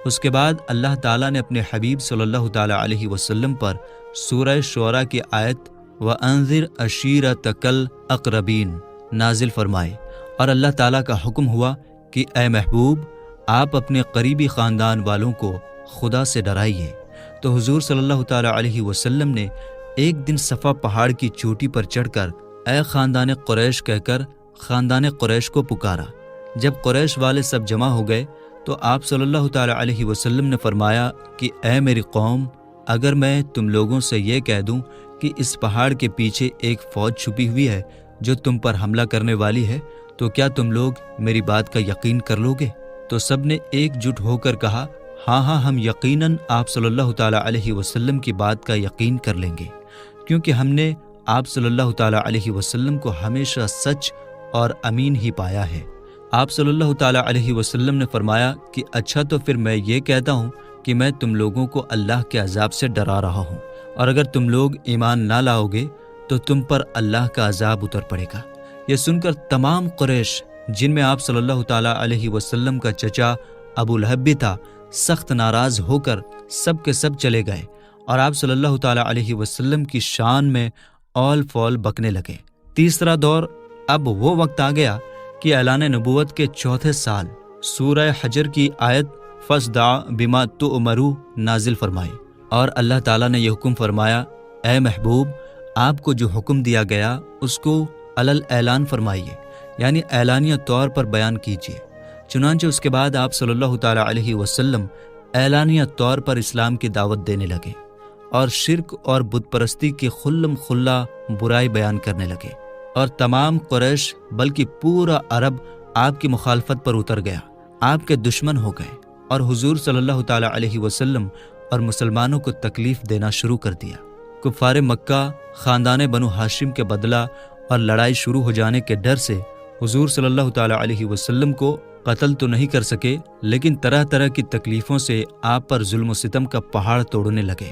اس کے بعد اللہ تعالیٰ نے اپنے حبیب صلی اللہ تعالیٰ علیہ وسلم پر سورہ شعراء کی آیت وَأَنذِرْ عَشِيرَتَكَ الْأَقْرَبِينَ نازل فرمائے، اور اللہ تعالیٰ کا حکم ہوا کہ اے محبوب، آپ اپنے قریبی خاندان والوں کو خدا سے ڈرائیے۔ تو حضور صلی اللہ تعالیٰ علیہ وسلم نے ایک دن صفا پہاڑ کی چوٹی پر چڑھ کر اے خاندان قریش کہہ کر خاندان قریش کو پکارا۔ جب قریش والے سب جمع ہو گئے تو آپ صلی اللہ تعالیٰ علیہ وسلم نے فرمایا کہ اے میری قوم، اگر میں تم لوگوں سے یہ کہہ دوں کہ اس پہاڑ کے پیچھے ایک فوج چھپی ہوئی ہے جو تم پر حملہ کرنے والی ہے، تو کیا تم لوگ میری بات کا یقین کر لو گے؟ تو سب نے ایک جٹ ہو کر کہا ہاں ہاں، ہم یقیناً آپ صلی اللہ تعالیٰ علیہ وسلم کی بات کا یقین کر لیں گے، کیونکہ ہم نے آپ صلی اللہ تعالیٰ علیہ وسلم کو ہمیشہ سچ اور امین ہی پایا ہے۔ آپ صلی اللہ تعالیٰ علیہ وسلم نے فرمایا کہ اچھا، تو پھر میں یہ کہتا ہوں کہ میں تم لوگوں کو اللہ کے عذاب سے ڈرا رہا ہوں، اور اگر تم لوگ ایمان نہ لاؤ گے تو تم پر اللہ کا عذاب اتر پڑے گا۔ یہ سن کر تمام قریش، جن میں آپ صلی اللہ تعالیٰ علیہ وسلم کا چچا ابو لہب بھی تھا، سخت ناراض ہو کر سب کے سب چلے گئے، اور آپ صلی اللہ تعالیٰ علیہ وسلم کی شان میں اول فول بکنے لگے۔ تیسرا دور، اب وہ وقت آ گیا کہ اعلان نبوت کے 4تھے سال سورہ حجر کی آیت فَاصْدَعْ بِمَا تُؤْمَرُ نازل فرمائی، اور اللہ تعالیٰ نے یہ حکم فرمایا اے محبوب، آپ کو جو حکم دیا گیا اس کو علل اعلان فرمائیے، یعنی اعلانیہ طور پر بیان کیجیے۔ چنانچہ اس کے بعد آپ صلی اللہ تعالیٰ علیہ وسلم اعلانیہ طور پر اسلام کی دعوت دینے لگے، اور شرک اور بت پرستی کی خلم خلا برائی بیان کرنے لگے، اور تمام قریش بلکہ پورا عرب آپ کی مخالفت پر اتر گیا، آپ کے دشمن ہو گئے، اور حضور صلی اللہ تعالیٰ علیہ وسلم اور مسلمانوں کو تکلیف دینا شروع کر دیا۔ کفار مکہ خاندان بنو ہاشم کے بدلہ اور لڑائی شروع ہو جانے کے ڈر سے حضور صلی اللہ تعالیٰ علیہ وسلم کو قتل تو نہیں کر سکے، لیکن طرح طرح کی تکلیفوں سے آپ پر ظلم و ستم کا پہاڑ توڑنے لگے۔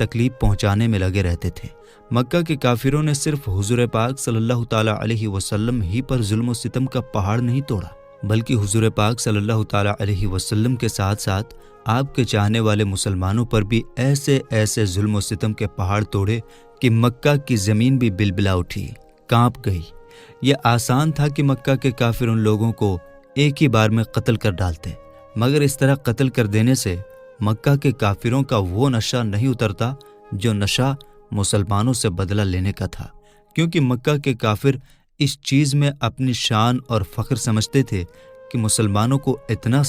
تکلیف پہنچانے میں لگے رہتے تھے۔ مکہ کے کافروں نے صرف حضور پاک صلی اللہ تعالیٰ علیہ وسلم ہی پر ظلم و ستم کا پہاڑ نہیں توڑا، بلکہ حضور پاک صلی اللہ تعالیٰ علیہ وسلم کے ساتھ ساتھ آپ کے چاہنے والے مسلمانوں پر بھی ایسے ایسے ظلم و ستم کے پہاڑ توڑے کہ مکہ کی زمین بھی بلبلا اٹھی، کانپ گئی۔ یہ آسان تھا کہ مکہ کے کافر ان لوگوں کو ایک ہی بار میں قتل کر ڈالتے، مگر اس طرح قتل کر دینے سے مکہ کے کافروں کا وہ نشہ نہیں اترتا جو نشہ مسلمانوں سے بدلہ لینے کا تھا، کیونکہ مکہ کے کافر اس چیز میں اپنی شان اور فخر سمجھتے تھے کہ مسلمانوں کو اتنا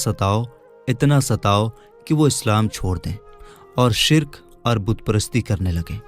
ستاؤ کہ وہ اسلام چھوڑ دیں اور شرک اور بت پرستی کرنے لگیں۔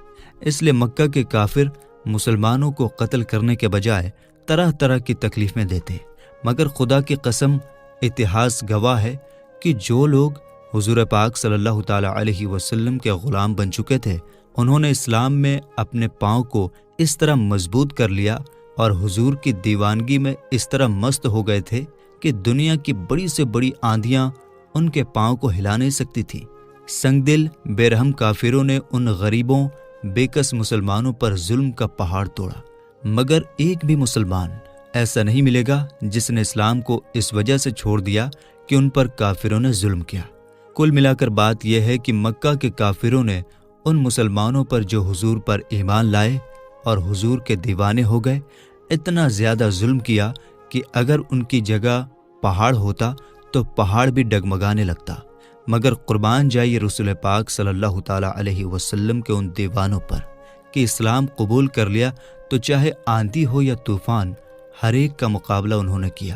اس لیے مکہ کے کافر مسلمانوں کو قتل کرنے کے بجائے طرح طرح کی تکلیفیں دیتے، مگر خدا کی قسم اتہاس گواہ ہے کہ جو لوگ حضور پاک صلی اللہ تعالیٰ علیہ وسلم کے غلام بن چکے تھے، انہوں نے اسلام میں اپنے پاؤں کو اس طرح مضبوط کر لیا اور حضور کی دیوانگی میں اس طرح مست ہو گئے تھے کہ دنیا کی بڑی سے بڑی آندیاں ان کے پاؤں کو ہلا نہیں سکتی تھی۔ سنگ دل بے رحم کافروں نے ان غریبوں بے کس مسلمانوں پر ظلم کا پہاڑ توڑا، مگر ایک بھی مسلمان ایسا نہیں ملے گا جس نے اسلام کو اس وجہ سے چھوڑ دیا کہ ان پر کافروں نے ظلم کیا۔ کل ملا کر بات یہ ہے کہ مکہ کے کافروں نے ان مسلمانوں پر جو حضور پر ایمان لائے اور حضور کے دیوانے ہو گئے، اتنا زیادہ ظلم کیا کہ اگر ان کی جگہ پہاڑ ہوتا تو پہاڑ بھی ڈگمگانے لگتا۔ مگر قربان جائیے رسول پاک صلی اللہ تعالیٰ علیہ وسلم کے ان دیوانوں پر کہ اسلام قبول کر لیا تو چاہے آندھی ہو یا طوفان، ہر ایک کا مقابلہ انہوں نے کیا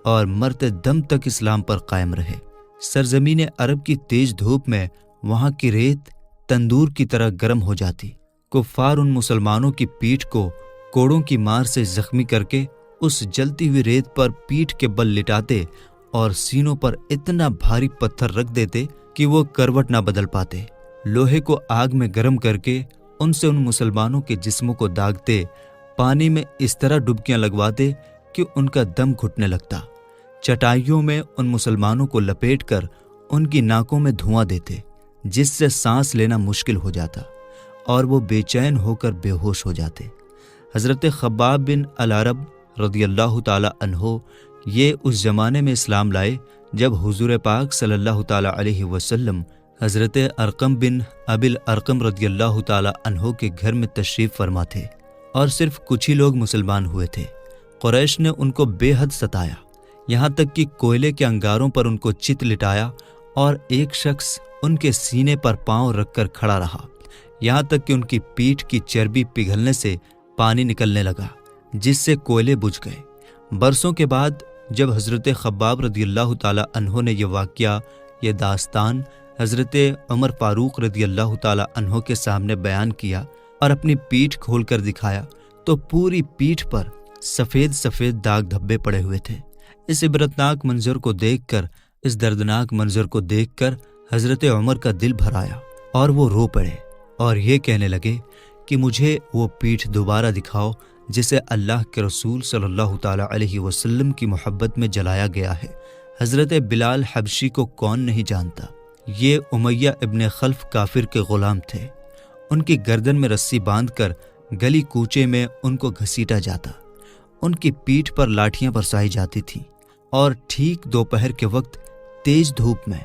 اور مرتے دم تک اسلام پر قائم رہے۔ سرزمین عرب کی تیز دھوپ میں وہاں کی ریت تندور کی طرح گرم ہو جاتی۔ کفار ان مسلمانوں کی پیٹھ کو کوڑوں کی مار سے زخمی کر کے اس جلتی ہوئی ریت پر پیٹھ کے بل لٹاتے اور سینوں پر اتنا بھاری پتھر رکھ دیتے کہ وہ کروٹ نہ بدل پاتے۔ لوہے کو آگ میں گرم کر کے ان سے ان مسلمانوں کے جسموں کو داغتے، پانی میں اس طرح ڈبکیاں لگواتے کہ ان کا دم گھٹنے لگتا۔ چٹائیوں میں ان مسلمانوں کو لپیٹ کر ان کی ناکوں میں دھواں دیتے، جس سے سانس لینا مشکل ہو جاتا اور وہ بے چین ہو کر بے ہوش ہو جاتے۔ حضرت خباب بن العرب رضی اللہ تعالی عنہ یہ اس زمانے میں اسلام لائے جب حضور پاک صلی اللہ تعالیٰ علیہ وسلم حضرت ارقم بن ابی الارقم رضی اللہ تعالیٰ عنہ کے گھر میں تشریف فرما تھے اور صرف کچھ ہی لوگ مسلمان ہوئے تھے۔ قریش نے ان کو بے حد ستایا، یہاں تک کہ کوئلے کے انگاروں پر ان کو چت لٹایا اور ایک شخص ان کے سینے پر پاؤں رکھ کر کھڑا رہا، یہاں تک کہ ان کی پیٹھ کی چربی پگھلنے سے پانی نکلنے لگا، جس سے کوئلے بجھ گئے۔ برسوں کے بعد جب حضرت خباب رضی اللہ تعالیٰ عنہ نے یہ واقعہ، یہ داستان حضرت عمر فاروق رضی اللہ تعالیٰ عنہ کے سامنے بیان کیا اور اپنی پیٹھ کھول کر دکھایا تو پوری پیٹھ پر سفید سفید داغ دھبے پڑے ہوئے تھے۔ اس عبرتناک منظر کو دیکھ کر، اس دردناک منظر کو دیکھ کر حضرت عمر کا دل بھر آیا اور وہ رو پڑے اور یہ کہنے لگے کہ مجھے وہ پیٹھ دوبارہ دکھاؤ جسے اللہ کے رسول صلی اللہ تعالیٰ علیہ وسلم کی محبت میں جلایا گیا ہے۔ حضرت بلال حبشی کو کون نہیں جانتا؟ یہ امیہ ابن خلف کافر کے غلام تھے۔ ان کی گردن میں رسی باندھ کر گلی کوچے میں ان کو گھسیٹا جاتا، ان کی پیٹھ پر لاٹھیاں برسائی جاتی تھیں اور ٹھیک دوپہر کے وقت تیز دھوپ میں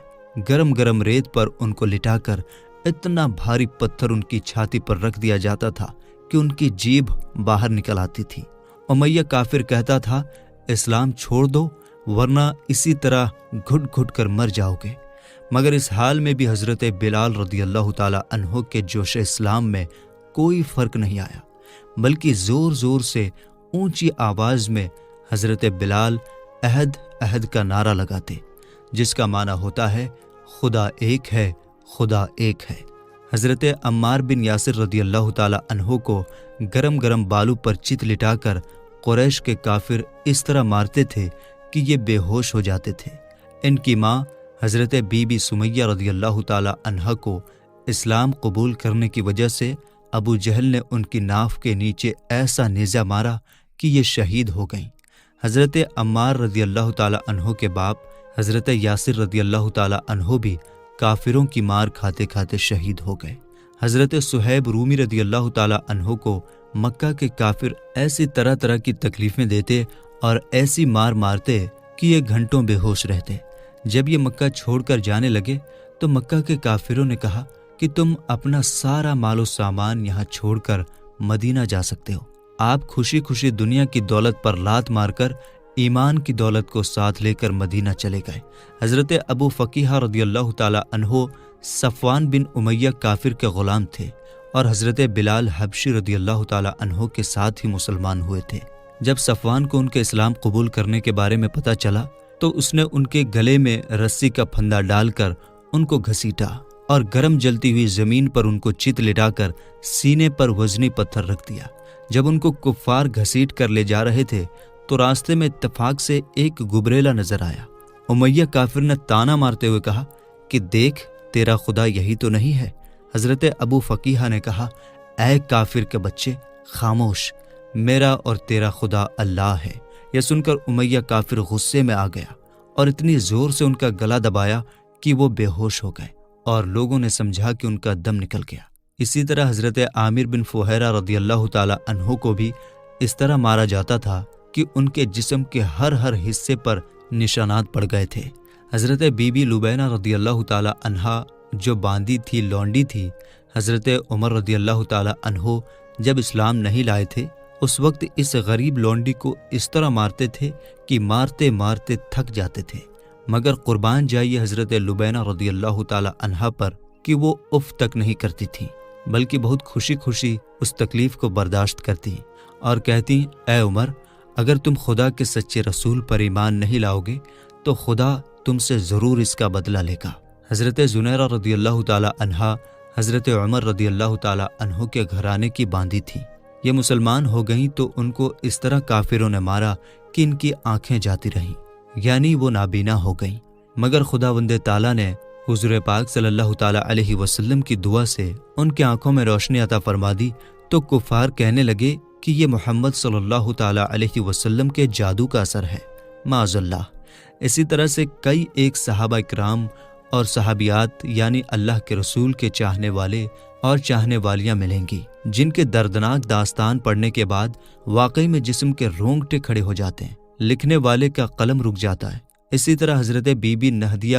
گرم گرم ریت پر ان کو لٹا کر اتنا بھاری پتھر ان کی چھاتی پر رکھ دیا جاتا تھا کہ ان کی جیبھ باہر نکل آتی تھی۔ امیہ کافر کہتا تھا، اسلام چھوڑ دو ورنہ اسی طرح گھٹ گھٹ کر مر جاؤ گے، مگر اس حال میں بھی حضرت بلال رضی اللہ تعالیٰ عنہ کے جوش اسلام میں کوئی فرق نہیں آیا، بلکہ زور زور سے اونچی آواز میں حضرت بلال عہد عہد کا نعرہ لگاتے، جس کا معنی ہوتا ہے خدا ایک ہے، خدا ایک ہے۔ حضرت عمار بن یاسر رضی اللہ تعالیٰ عنہ کو گرم گرم بالو پر چت لٹا کر قریش کے کافر اس طرح مارتے تھے کہ یہ بے ہوش ہو جاتے تھے۔ ان کی ماں حضرت بی بی سمیہ رضی اللہ تعالیٰ عنہ کو اسلام قبول کرنے کی وجہ سے ابو جہل نے ان کی ناف کے نیچے ایسا نیزہ مارا کہ یہ شہید ہو گئیں۔ حضرت عمار رضی اللہ تعالیٰ عنہ کے باپ حضرت یاسر رضی اللہ تعالیٰ عنہ بھی کافروں کی مار کھاتے کھاتے شہید ہو گئے۔ حضرت صہیب رومی رضی اللہ تعالیٰ عنہ کو مکہ کے کافر ایسی طرح طرح کی تکلیفیں دیتے اور ایسی مار مارتے کہ یہ گھنٹوں بے ہوش رہتے۔ جب یہ مکہ چھوڑ کر جانے لگے تو مکہ کے کافروں نے کہا کہ تم اپنا سارا مال و سامان یہاں چھوڑ کر مدینہ جا سکتے ہو۔ آپ خوشی خوشی دنیا کی دولت پر لات مار کر ایمان کی دولت کو ساتھ لے کر مدینہ چلے گئے۔ حضرت ابو فقیہ رضی اللہ تعالیٰ عنہ صفوان بن امیہ کافر کے غلام تھے اور حضرت بلال حبشی رضی اللہ تعالیٰ عنہ کے ساتھ ہی مسلمان ہوئے تھے۔ جب صفوان کو ان کے اسلام قبول کرنے کے بارے میں پتہ چلا تو اس نے ان کے گلے میں رسی کا پھندا ڈال کر ان کو گھسیٹا اور گرم جلتی ہوئی زمین پر ان کو چت لٹا کر سینے پر وزنی پتھر رکھ دیا۔ جب ان کو کفار گھسیٹ کر لے جا رہے تھے تو راستے میں اتفاق سے ایک گبریلا نظر آیا۔ امیہ کافر نے تانا مارتے ہوئے کہا کہ دیکھ، تیرا خدا یہی تو نہیں ہے؟ حضرت ابو فقیہ نے کہا، اے کافر کے بچے، خاموش، میرا اور تیرا خدا اللہ ہے۔ یہ سن کر امیہ کافر غصے میں آ گیا اور اتنی زور سے ان کا گلا دبایا کہ وہ بے ہوش ہو گئے اور لوگوں نے سمجھا کہ ان کا دم نکل گیا۔ اسی طرح حضرت عامر بن فہیرہ رضی اللہ تعالی عنہ کو بھی اس طرح مارا جاتا تھا کہ ان کے جسم کے ہر حصے پر نشانات پڑ گئے تھے۔ حضرت بی بی لبینہ رضی اللہ تعالی عنہا جو باندی تھی، لونڈی تھی، حضرت عمر رضی اللہ تعالی عنہ جب اسلام نہیں لائے تھے اس وقت اس غریب لونڈی کو اس طرح مارتے تھے کہ مارتے مارتے تھک جاتے تھے، مگر قربان جائیے حضرت لبینہ رضی اللہ تعالی عنہا پر کہ وہ اف تک نہیں کرتی تھی، بلکہ بہت خوشی خوشی اس تکلیف کو برداشت کرتی اور کہتی، اے عمر، اگر تم خدا کے سچے رسول پر ایمان نہیں لاؤ گے تو خدا تم سے ضرور اس کا بدلہ لے گا۔ حضرت زنیرہ رضی اللہ تعالی عنہا حضرت عمر رضی اللہ تعالی عنہ کے گھرانے کی باندی تھی۔ یہ مسلمان ہو گئیں تو ان کو اس طرح کافروں نے مارا کہ ان کی آنکھیں جاتی رہیں، یعنی وہ نابینا ہو گئیں، مگر خداوند تعالیٰ نے حضور پاک صلی اللہ تعالیٰ علیہ وسلم کی دعا سے ان کی آنکھوں میں روشنی عطا فرما دی تو کفار کہنے لگے کہ یہ محمد صلی اللہ تعالیٰ علیہ وسلم کے جادو کا اثر ہے، معاذ اللہ۔ اسی طرح سے کئی ایک صحابہ اکرام اور صحابیات یعنی اللہ کے رسول کے چاہنے والے اور چاہنے والیاں ملیں گی جن کے دردناک داستان پڑھنے کے بعد واقعی میں جسم کے رونگٹے کھڑے ہو جاتے ہیں، لکھنے والے کا قلم رک جاتا ہے۔ اسی طرح حضرت بی بی نہدیہ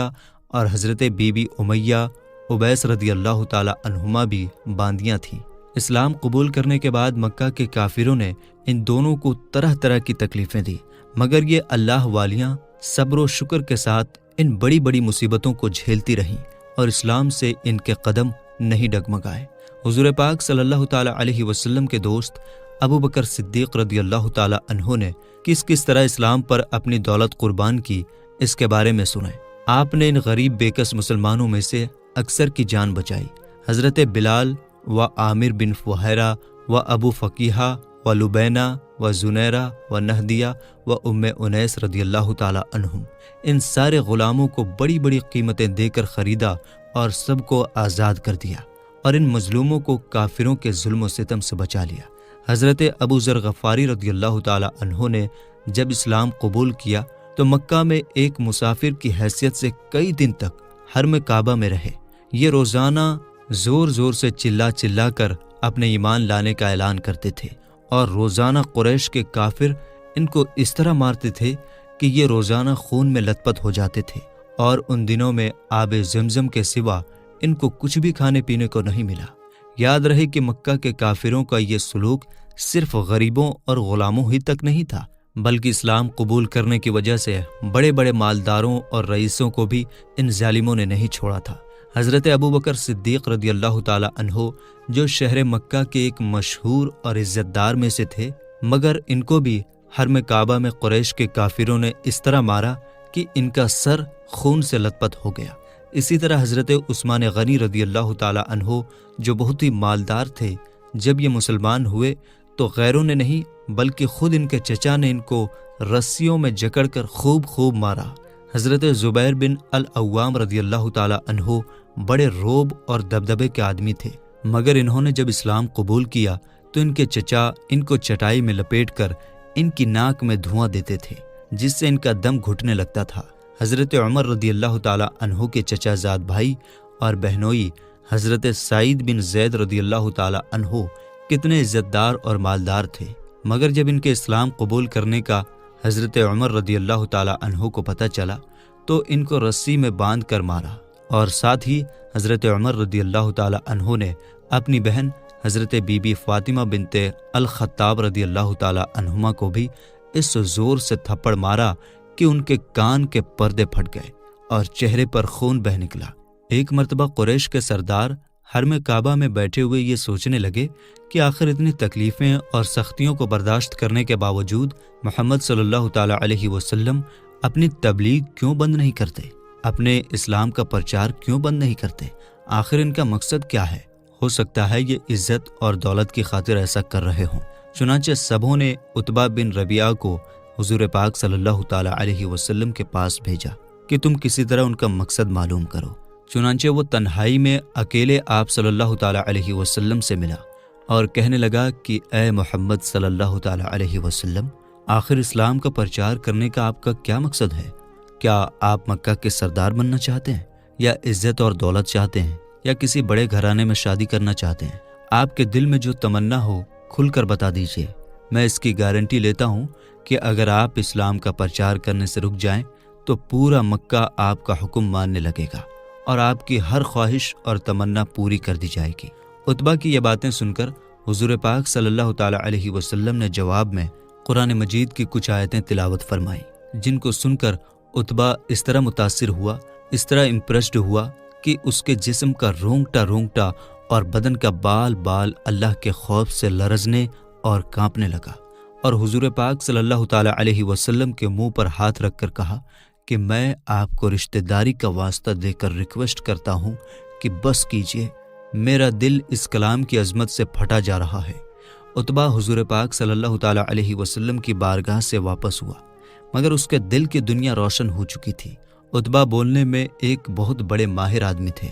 اور حضرت بی بی امیہ عبیس رضی اللہ تعالی عنہما بھی باندیاں تھیں۔ اسلام قبول کرنے کے بعد مکہ کے کافروں نے ان دونوں کو طرح طرح کی تکلیفیں دی، مگر یہ اللہ والیاں صبر و شکر کے ساتھ ان بڑی بڑی مصیبتوں کو جھیلتی رہیں اور اسلام سے ان کے قدم نہیں ڈگمگائے۔ حضور پاک صلی اللہ تعالی علیہ وسلم کے دوست ابو بکر صدیق رضی اللہ تعالی عنہ نے کس طرح اسلام پر اپنی دولت قربان کی، اس کے بارے میں سنیں۔ آپ نے ان غریب بےکس مسلمانوں میں سے اکثر کی جان بچائی۔ حضرت بلال و عامر بن فہیرہ و ابو فقیہ و لبینہ و زنیرہ و نہدیہ و ام انیس رضی اللہ تعالی عنہم، ان سارے غلاموں کو بڑی بڑی قیمتیں دے کر خریدا اور سب کو آزاد کر دیا اور ان مظلوموں کو کافروں کے ظلم و ستم سے بچا لیا۔ حضرت ابو ذر غفاری رضی اللہ تعالی عنہ نے جب اسلام قبول کیا تو مکہ میں ایک مسافر کی حیثیت سے کئی دن تک حرم کعبہ میں رہے۔ یہ روزانہ زور زور سے چلا کر اپنے ایمان لانے کا اعلان کرتے تھے اور روزانہ قریش کے کافر ان کو اس طرح مارتے تھے کہ یہ روزانہ خون میں لت پت ہو جاتے تھے، اور ان دنوں میں آب زمزم کے سوا ان کو کچھ بھی کھانے پینے کو نہیں ملا۔ یاد رہے کہ مکہ کے کافروں کا یہ سلوک صرف غریبوں اور غلاموں ہی تک نہیں تھا، بلکہ اسلام قبول کرنے کی وجہ سے بڑے بڑے مالداروں اور رئیسوں کو بھی ان ظالموں نے نہیں چھوڑا تھا۔ حضرت ابو بکر صدیق رضی اللہ تعالی عنہ جو شہر مکہ کے ایک مشہور اور عزت دار میں سے تھے، مگر ان کو بھی حرم کعبہ میں قریش کے کافروں نے اس طرح مارا کہ ان کا سر خون سے لت پت ہو گیا۔ اسی طرح حضرت عثمان غنی رضی اللہ تعالی عنہ جو بہت ہی مالدار تھے، جب یہ مسلمان ہوئے تو غیروں نے نہیں بلکہ خود ان کے چچا نے ان کو رسیوں میں جکڑ کر خوب مارا۔ حضرت زبیر بن العوام رضی اللہ تعالی عنہ بڑے روب اور دبدبے کے آدمی تھے، مگر انہوں نے جب اسلام قبول کیا تو ان کے چچا ان کو چٹائی میں لپیٹ کر ان کی ناک میں دھواں دیتے تھے، جس سے ان کا دم گھٹنے لگتا تھا۔ حضرت عمر رضی اللہ تعالی عنہ کے چچا زاد بھائی اور بہنوئی حضرت سعید بن زید رضی اللہ تعالی عنہ کتنے عزت دار اور مالدار تھے، مگر جب ان کے اسلام قبول کرنے کا حضرت عمر رضی اللہ تعالی عنہ کو پتہ چلا تو ان کو رسی میں باندھ کر مارا، اور ساتھ ہی حضرت عمر رضی اللہ تعالی عنہ نے اپنی بہن حضرت بی بی فاطمہ بنت الخطاب رضی اللہ تعالی عنہما کو بھی اس زور سے تھپڑ مارا کہ ان کے کان کے پردے پھٹ گئے اور چہرے پر خون بہہ نکلا۔ ایک مرتبہ قریش کے سردار حرم کعبہ میں بیٹھے ہوئے یہ سوچنے لگے کہ آخر اتنی تکلیفیں اور سختیوں کو برداشت کرنے کے باوجود محمد صلی اللہ تعالی علیہ وسلم اپنی تبلیغ کیوں بند نہیں کرتے، اپنے اسلام کا پرچار کیوں بند نہیں کرتے؟ آخر ان کا مقصد کیا ہے؟ ہو سکتا ہے یہ عزت اور دولت کی خاطر ایسا کر رہے ہوں۔ چنانچہ سبھوں نے عتبہ بن ربیعہ کو حضور پاک صلی اللہ تعالی علیہ وسلم کے پاس بھیجا کہ تم کسی طرح ان کا مقصد معلوم کرو۔ چنانچہ وہ تنہائی میں اکیلے آپ صلی اللہ تعالی علیہ وسلم سے ملا اور کہنے لگا کہ اے محمد صلی اللہ تعالی علیہ وسلم، آخر اسلام کا پرچار کرنے کا آپ کا کیا مقصد ہے؟ کیا آپ مکہ کے سردار بننا چاہتے ہیں، یا عزت اور دولت چاہتے ہیں، یا کسی بڑے گھرانے میں شادی کرنا چاہتے ہیں؟ آپ کے دل میں جو تمنا ہو کھل کر بتا دیجئے۔ میں اس کی گارنٹی لیتا ہوں کہ اگر آپ اسلام کا پرچار کرنے سے رک جائیں تو پورا مکہ آپ کا حکم ماننے لگے گا اور آپ کی ہر خواہش اور تمنا پوری کر دی جائے گی۔ عتبہ کی یہ باتیں سن کر حضور پاک صلی اللہ تعالی علیہ وسلم نے جواب میں قرآن مجید کی کچھ آیتیں تلاوت فرمائیں، جن کو سن کر عتبہ اس طرح متاثر ہوا، اس طرح امپریسڈ ہوا کہ اس کے جسم کا رونگٹا رونگٹا اور بدن کا بال بال اللہ کے خوف سے لرزنے اور کانپنے لگا، اور حضور پاک صلی اللہ تعالی علیہ وسلم کے منہ پر ہاتھ رکھ کر کہا کہ میں آپ کو رشتہ داری کا واسطہ دے کر ریکویسٹ کرتا ہوں کہ بس کیجئے، میرا دل اس کلام کی عظمت سے پھٹا جا رہا ہے۔ عتبہ حضور پاک صلی اللہ تعالی علیہ وسلم کی بارگاہ سے واپس ہوا، مگر اس کے دل کی دنیا روشن ہو چکی تھی۔ عتبہ بولنے میں ایک بہت بڑے ماہر آدمی تھے۔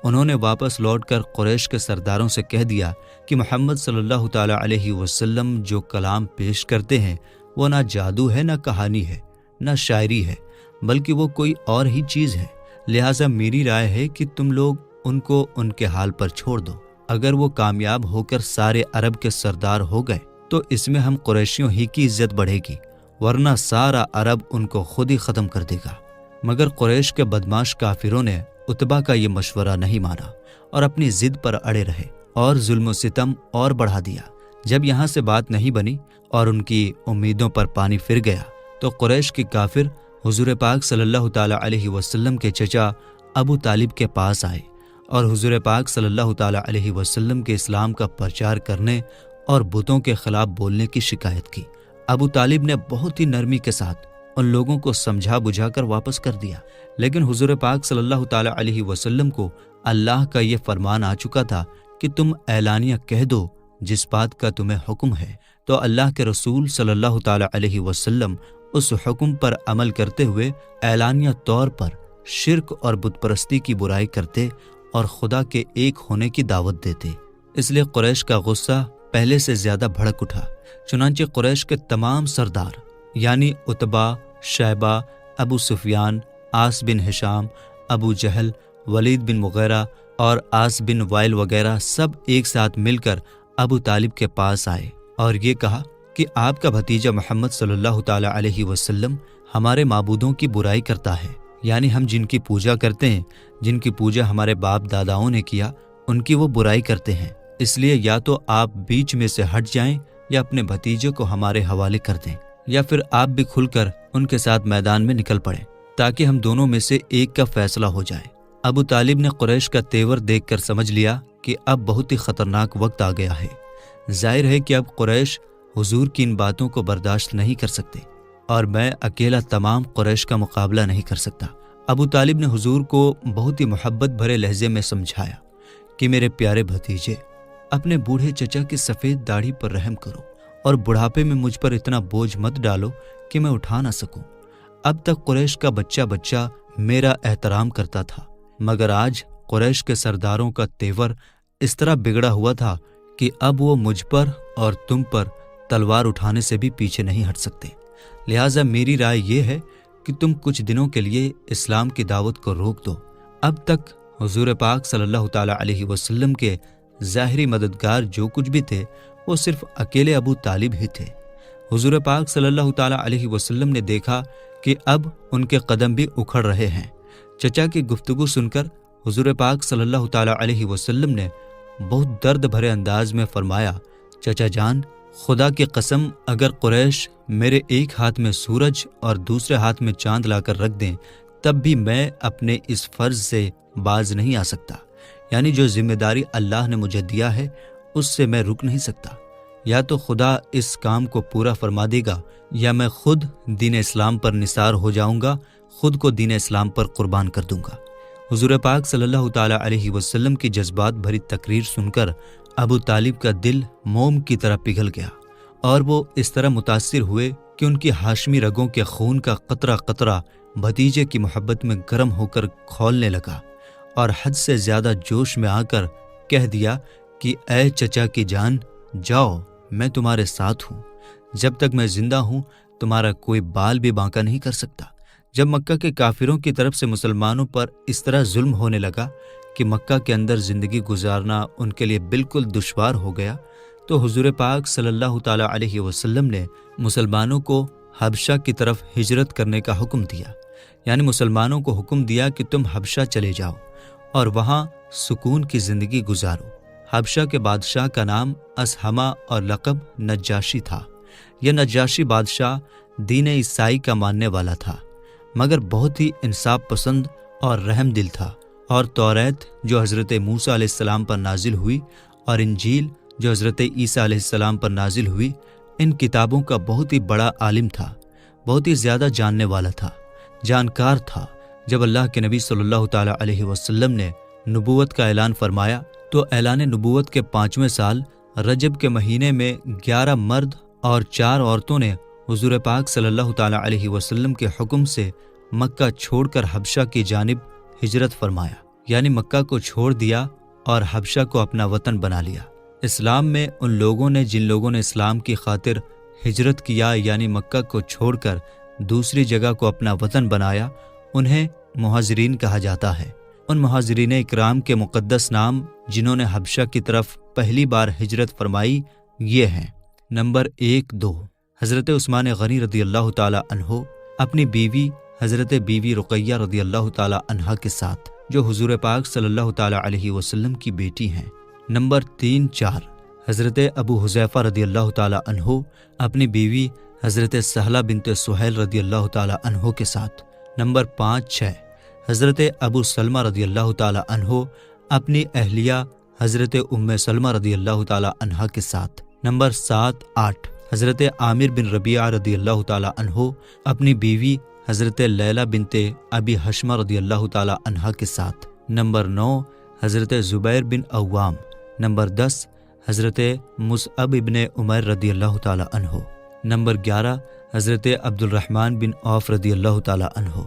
انہوں نے واپس لوٹ کر قریش کے سرداروں سے کہہ دیا کہ محمد صلی اللہ تعالی علیہ وسلم جو کلام پیش کرتے ہیں وہ نہ جادو ہے، نہ کہانی ہے، نہ شاعری ہے، بلکہ وہ کوئی اور ہی چیز ہے۔ لہٰذا میری رائے ہے کہ تم لوگ ان کو ان کے حال پر چھوڑ دو۔ اگر وہ کامیاب ہو کر سارے عرب کے سردار ہو گئے تو اس میں ہم قریشیوں ہی کی عزت بڑھے گی، ورنہ سارا عرب ان کو خود ہی ختم کر دے گا۔ مگر قریش کے بدماش کافروں نے عتبہ کا یہ مشورہ نہیں مانا اور اپنی ضد پر اڑے رہے اور ظلم و ستم اور بڑھا دیا۔ جب یہاں سے بات نہیں بنی اور ان کی امیدوں پر پانی پھر گیا تو قریش کے کافر حضور پاک صلی اللہ تعالی علیہ وسلم کے چچا ابو طالب کے پاس آئے اور حضور پاک صلی اللہ تعالی علیہ وسلم کے اسلام کا پرچار کرنے اور بتوں کے خلاف بولنے کی شکایت کی۔ ابو طالب نے بہت ہی نرمی کے ساتھ ان لوگوں کو سمجھا بجھا کر واپس کر دیا، لیکن حضور پاک صلی اللہ تعالی علیہ وسلم کو اللہ کا یہ فرمان آ چکا تھا کہ تم اعلانیہ کہہ دو جس بات کا تمہیں حکم ہے، تو اللہ کے رسول صلی اللہ تعالی علیہ وسلم اس حکم پر عمل کرتے ہوئے اعلانیہ طور پر شرک اور بت پرستی کی برائی کرتے اور خدا کے ایک ہونے کی دعوت دیتے۔ اس لیے قریش کا غصہ پہلے سے زیادہ بھڑک اٹھا۔ چنانچہ قریش کے تمام سردار یعنی عتبہ، شیبہ، ابو سفیان، عاص بن ہشام، ابو جہل، ولید بن مغیرہ اور عاص بن وائل وغیرہ سب ایک ساتھ مل کر ابو طالب کے پاس آئے اور یہ کہا کہ آپ کا بھتیجا محمد صلی اللہ تعالی علیہ وسلم ہمارے معبودوں کی برائی کرتا ہے، یعنی ہم جن کی پوجا کرتے ہیں، جن کی پوجا ہمارے باپ داداؤں نے کیا، ان کی وہ برائی کرتے ہیں۔ اس لیے یا تو آپ بیچ میں سے ہٹ جائیں یا اپنے بھتیجے کو ہمارے حوالے کر دیں، یا پھر آپ بھی کھل کر ان کے ساتھ میدان میں نکل پڑیں تاکہ ہم دونوں میں سے ایک کا فیصلہ ہو جائے۔ ابو طالب نے قریش کا تیور دیکھ کر سمجھ لیا کہ اب بہت ہی خطرناک وقت آ گیا ہے۔ ظاہر ہے کہ اب قریش حضور کی ان باتوں کو برداشت نہیں کر سکتے اور میں اکیلا تمام قریش کا مقابلہ نہیں کر سکتا۔ ابو طالب نے حضور کو بہت ہی محبت بھرے لہجے میں سمجھایا کہ میرے پیارے بھتیجے، اپنے بوڑھے چچا کی سفید داڑھی پر رحم کرو اور بڑھاپے میں مجھ پر اتنا بوجھ مت ڈالو کہ میں اٹھا نہ سکوں۔ اب تک قریش کا بچہ بچہ میرا احترام کرتا تھا، مگر آج قریش کے سرداروں کا تیور اس طرح بگڑا ہوا تھا کہ اب وہ مجھ پر اور تم پر تلوار اٹھانے سے بھی پیچھے نہیں ہٹ سکتے۔ لہٰذا میری رائے یہ ہے کہ تم کچھ دنوں کے لیے اسلام کی دعوت کو روک دو۔ اب تک حضور پاک صلی اللہ تعالیٰ علیہ وسلم کے ظاہری مددگار جو کچھ بھی تھے وہ صرف اکیلے ابو طالب ہی تھے۔ حضور پاک صلی اللہ تعالیٰ علیہ وسلم نے دیکھا کہ اب ان کے قدم بھی اکھڑ رہے ہیں۔ چچا کی گفتگو سن کر حضور پاک صلی اللہ تعالیٰ علیہ وسلم نے بہت درد بھرے انداز میں فرمایا، چچا جان، خدا کی قسم اگر قریش میرے ایک ہاتھ میں سورج اور دوسرے ہاتھ میں چاند لا کر رکھ دیں تب بھی میں اپنے اس فرض سے باز نہیں آ سکتا، یعنی جو ذمہ داری اللہ نے مجھے دیا ہے اس سے میں رک نہیں سکتا۔ یا تو خدا اس کام کو پورا فرما دے گا یا میں خود دین اسلام پر نثار ہو جاؤں گا، خود کو دین اسلام پر قربان کر دوں گا۔ حضور پاک صلی اللہ تعالیٰ علیہ وسلم کی جذبات بھری تقریر سن کر ابو طالب کا دل موم کی طرح پگھل گیا اور وہ اس طرح متاثر ہوئے کہ ان کی ہاشمی رگوں کے خون کا قطرہ قطرہ بھتیجے کی محبت میں گرم ہو کر کھولنے لگا اور حد سے زیادہ جوش میں آ کر کہہ دیا کہ اے چچا کی جان، جاؤ، میں تمہارے ساتھ ہوں۔ جب تک میں زندہ ہوں تمہارا کوئی بال بھی بانکا نہیں کر سکتا۔ جب مکہ کے کافروں کی طرف سے مسلمانوں پر اس طرح ظلم ہونے لگا کہ مکہ کے اندر زندگی گزارنا ان کے لیے بالکل دشوار ہو گیا تو حضور پاک صلی اللہ تعالیٰ علیہ وسلم نے مسلمانوں کو حبشہ کی طرف ہجرت کرنے کا حکم دیا، یعنی مسلمانوں کو حکم دیا کہ تم حبشہ چلے جاؤ اور وہاں سکون کی زندگی گزارو۔ حبشہ کے بادشاہ کا نام اسہمہ اور لقب نجاشی تھا۔ یہ نجاشی بادشاہ دین عیسائی کا ماننے والا تھا، مگر بہت ہی انصاف پسند اور رحم دل تھا، اور توریت جو حضرت موسیٰ علیہ السلام پر نازل ہوئی اور انجیل جو حضرت عیسیٰ علیہ السلام پر نازل ہوئی، ان کتابوں کا بہت ہی بڑا عالم تھا، بہت ہی زیادہ جاننے والا تھا، جانکار تھا۔ جب اللہ کے نبی صلی اللہ تعالیٰ علیہ وسلم نے نبوت کا اعلان فرمایا تو اعلان نبوت کے 5ویں سال رجب کے مہینے میں 11 مرد اور 4 عورتوں نے حضور پاک صلی اللہ تعالیٰ علیہ وسلم کے حکم سے مکہ چھوڑ کر حبشہ کی جانب ہجرت فرمایا، یعنی مکہ کو چھوڑ دیا اور حبشہ کو اپنا وطن بنا لیا۔ اسلام میں ان لوگوں نے جن لوگوں نے اسلام کی خاطر ہجرت کیا، یعنی مکہ کو چھوڑ کر دوسری جگہ کو اپنا وطن بنایا، انہیں مہاجرین کہا جاتا ہے۔ ان مہاجرین اکرام کے مقدس نام جنہوں نے حبشہ کی طرف پہلی بار ہجرت فرمائی یہ ہیں۔ نمبر 1-2 حضرت عثمان غنی رضی اللہ تعالیٰ عنہ اپنی بیوی حضرت بیوی رقیہ رضی اللہ تعالیٰ عنہا کے ساتھ، جو حضور پاک صلی اللہ تعالیٰ علیہ وسلم کی بیٹی ہیں۔ نمبر 3-4 حضرت ابو حذیفہ رضی اللہ تعالیٰ عنہ اپنی بیوی حضرت سہلہ بنت سہیل رضی اللہ تعالیٰ عنہ کے ساتھ۔ نمبر 5-6 حضرت ابو سلمہ رضی اللہ تعالیٰ عنہ اپنی اہلیہ حضرت ام سلمہ رضی اللہ تعالیٰ عنہا کے ساتھ۔ نمبر 7-8 حضرت عامر بن ربیعہ رضی اللہ تعالیٰ عنہ اپنی بیوی حضرت لیلہ بنت ابی حشمہ رضی اللہ تعالیٰ عنہا کے ساتھ۔ نمبر 9 حضرت زبیر بن عوام۔ نمبر 10 حضرت مصعب بن عمیر رضی اللہ تعالیٰ عنہ۔ نمبر 11 حضرت عبد الرحمن بن عوف رضی اللہ تعالیٰ عنہ۔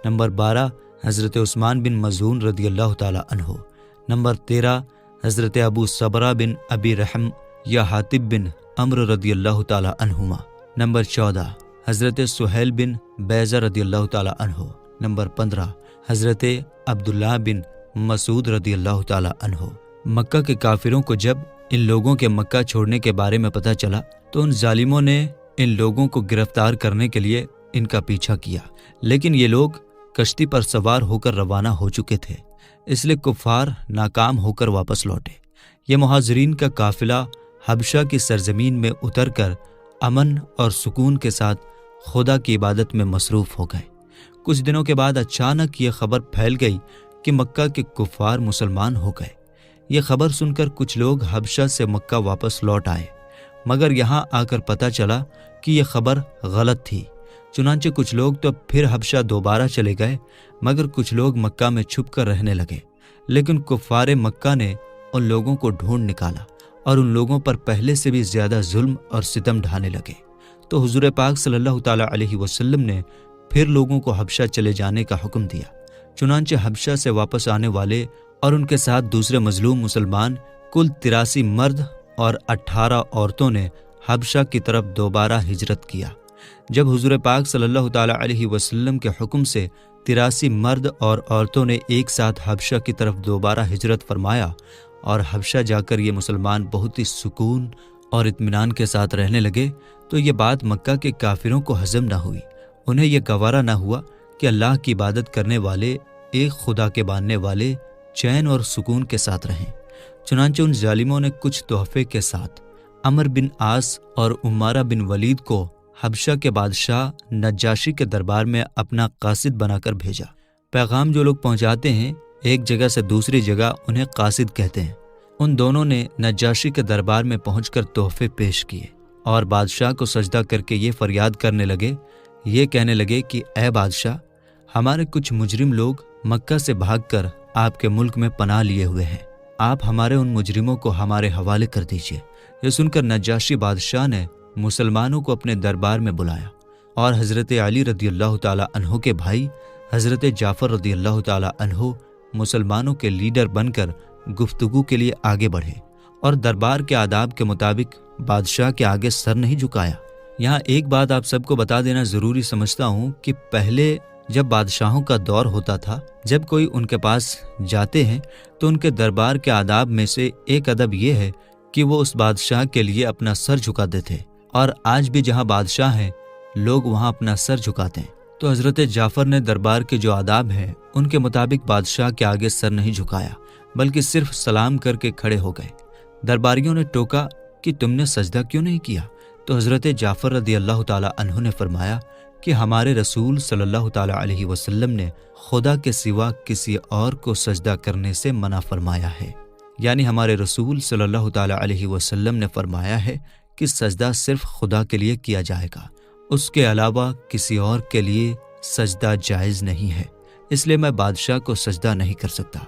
نمبر 12 حضرت عثمان بن مظعون رضی اللہ تعالیٰ عنہ۔ نمبر 13 حضرت ابو صبرہ بن ابی رحم یا حاتب بن عمرو رضی اللہ تعالیٰ عنہما۔ نمبر 14 حضرت سہیل بن بیضہ رضی اللہ تعالیٰ عنہ۔ نمبر 15 حضرت عبداللہ بن مسعود رضی اللہ تعالیٰ عنہ۔ مکہ کے کافروں کو جب ان لوگوں کے مکہ چھوڑنے کے بارے میں پتہ چلا تو ان ظالموں نے ان لوگوں کو گرفتار کرنے کے لیے ان کا پیچھا کیا، لیکن یہ لوگ کشتی پر سوار ہو کر روانہ ہو چکے تھے، اس لیے کفار ناکام ہو کر واپس لوٹے۔ یہ مہاجرین کا قافلہ حبشہ کی سرزمین میں اتر کر امن اور سکون کے ساتھ خدا کی عبادت میں مصروف ہو گئے۔ کچھ دنوں کے بعد اچانک یہ خبر پھیل گئی کہ مکہ کے کفار مسلمان ہو گئے۔ یہ خبر سن کر کچھ لوگ حبشہ سے مکہ واپس لوٹ آئے، مگر یہاں آ کر پتہ چلا کہ یہ خبر غلط تھی۔ چنانچہ کچھ لوگ تو پھر حبشہ دوبارہ چلے گئے، مگر کچھ لوگ مکہ میں چھپ کر رہنے لگے۔ لیکن کفار مکہ نے ان لوگوں کو ڈھونڈ نکالا اور ان لوگوں پر پہلے سے بھی زیادہ ظلم اور ستم ڈھانے لگے۔ تو حضور پاک صلی اللہ تعالیٰ علیہ وسلم نے پھر لوگوں کو حبشہ چلے جانے کا حکم دیا۔ چنانچہ حبشہ سے واپس آنے والے اور ان کے ساتھ دوسرے مظلوم مسلمان کل 83 مرد اور 18 عورتوں نے حبشہ کی طرف دوبارہ ہجرت کیا۔ جب حضور پاک صلی اللہ تعالیٰ علیہ وسلم کے حکم سے 83 مرد اور عورتوں نے ایک ساتھ حبشہ کی طرف دوبارہ ہجرت فرمایا اور حبشہ جا کر یہ مسلمان بہت ہی سکون اور اطمینان کے ساتھ رہنے لگے، تو یہ بات مکہ کے کافروں کو ہضم نہ ہوئی۔ انہیں یہ گوارا نہ ہوا کہ اللہ کی عبادت کرنے والے، ایک خدا کے ماننے والے چین اور سکون کے ساتھ رہیں۔ چنانچہ ان ظالموں نے کچھ تحفے کے ساتھ عمر بن عاص اور عمارہ بن ولید کو حبشہ کے بادشاہ نجاشی کے دربار میں اپنا قاصد بنا کر بھیجا۔ پیغام جو لوگ پہنچاتے ہیں ایک جگہ سے دوسری جگہ، انہیں قاصد کہتے ہیں۔ ان دونوں نے نجاشی کے دربار میں پہنچ کر تحفے پیش کیے اور بادشاہ کو سجدہ کر کے یہ فریاد کرنے لگے، یہ کہنے لگے کہ اے بادشاہ، ہمارے کچھ مجرم لوگ مکہ سے بھاگ کر آپ کے ملک میں پناہ لیے ہوئے ہیں، آپ ہمارے ان مجرموں کو ہمارے حوالے کر دیجیے۔ یہ سن کر نجاشی بادشاہ نے مسلمانوں کو اپنے دربار میں بلایا اور حضرت علی رضی اللہ تعالیٰ عنہ کے بھائی حضرت جعفر رضی اللہ تعالیٰ عنہ مسلمانوں کے لیڈر بن کر گفتگو کے لیے آگے بڑھے اور دربار کے آداب کے مطابق بادشاہ کے آگے سر نہیں جھکایا۔ یہاں ایک بات آپ سب کو بتا دینا ضروری سمجھتا ہوں کہ پہلے جب بادشاہوں کا دور ہوتا تھا، جب کوئی ان کے پاس جاتے ہیں تو ان کے دربار کے آداب میں سے ایک ادب یہ ہے کہ وہ اس بادشاہ کے لیے اپنا سر جھکاتے تھے، اور آج بھی جہاں بادشاہ ہیں لوگ وہاں اپنا سر جھکاتے ہیں۔ تو حضرت جعفر نے دربار کے جو آداب ہیں ان کے مطابق بادشاہ کے آگے سر نہیں جھکایا، بلکہ صرف سلام کر کے کھڑے ہو گئے۔ درباریوں نے ٹوکا کہ تم نے سجدہ کیوں نہیں کیا؟ تو حضرت جعفر رضی اللہ تعالیٰ عنہ نے فرمایا کہ ہمارے رسول صلی اللہ تعالیٰ علیہ وسلم نے خدا کے سوا کسی اور کو سجدہ کرنے سے منع فرمایا ہے۔ یعنی ہمارے رسول صلی اللہ تعالیٰ علیہ وسلم نے فرمایا ہے کہ سجدہ صرف خدا کے لیے کیا جائے گا، اس کے علاوہ کسی اور کے لیے سجدہ جائز نہیں ہے، اس لیے میں بادشاہ کو سجدہ نہیں کر سکتا۔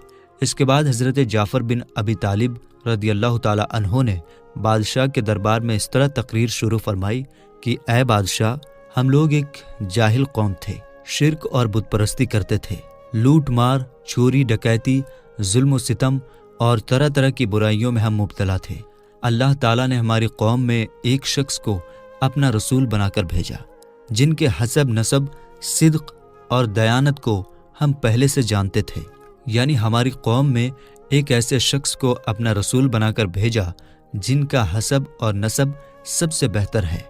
اس کے بعد حضرت جعفر بن ابی طالب رضی اللہ تعالیٰ عنہ نے بادشاہ کے دربار میں اس طرح تقریر شروع فرمائی کہ اے بادشاہ، ہم لوگ ایک جاہل قوم تھے، شرک اور بت پرستی کرتے تھے، لوٹ مار، چوری ڈکیتی، ظلم و ستم اور طرح طرح کی برائیوں میں ہم مبتلا تھے۔ اللہ تعالیٰ نے ہماری قوم میں ایک شخص کو اپنا رسول بنا کر بھیجا، جن کے حسب نسب، صدق اور دیانت کو ہم پہلے سے جانتے تھے۔ یعنی ہماری قوم میں ایک ایسے شخص کو اپنا رسول بنا کر بھیجا جن کا حسب اور نسب سب سے بہتر ہے،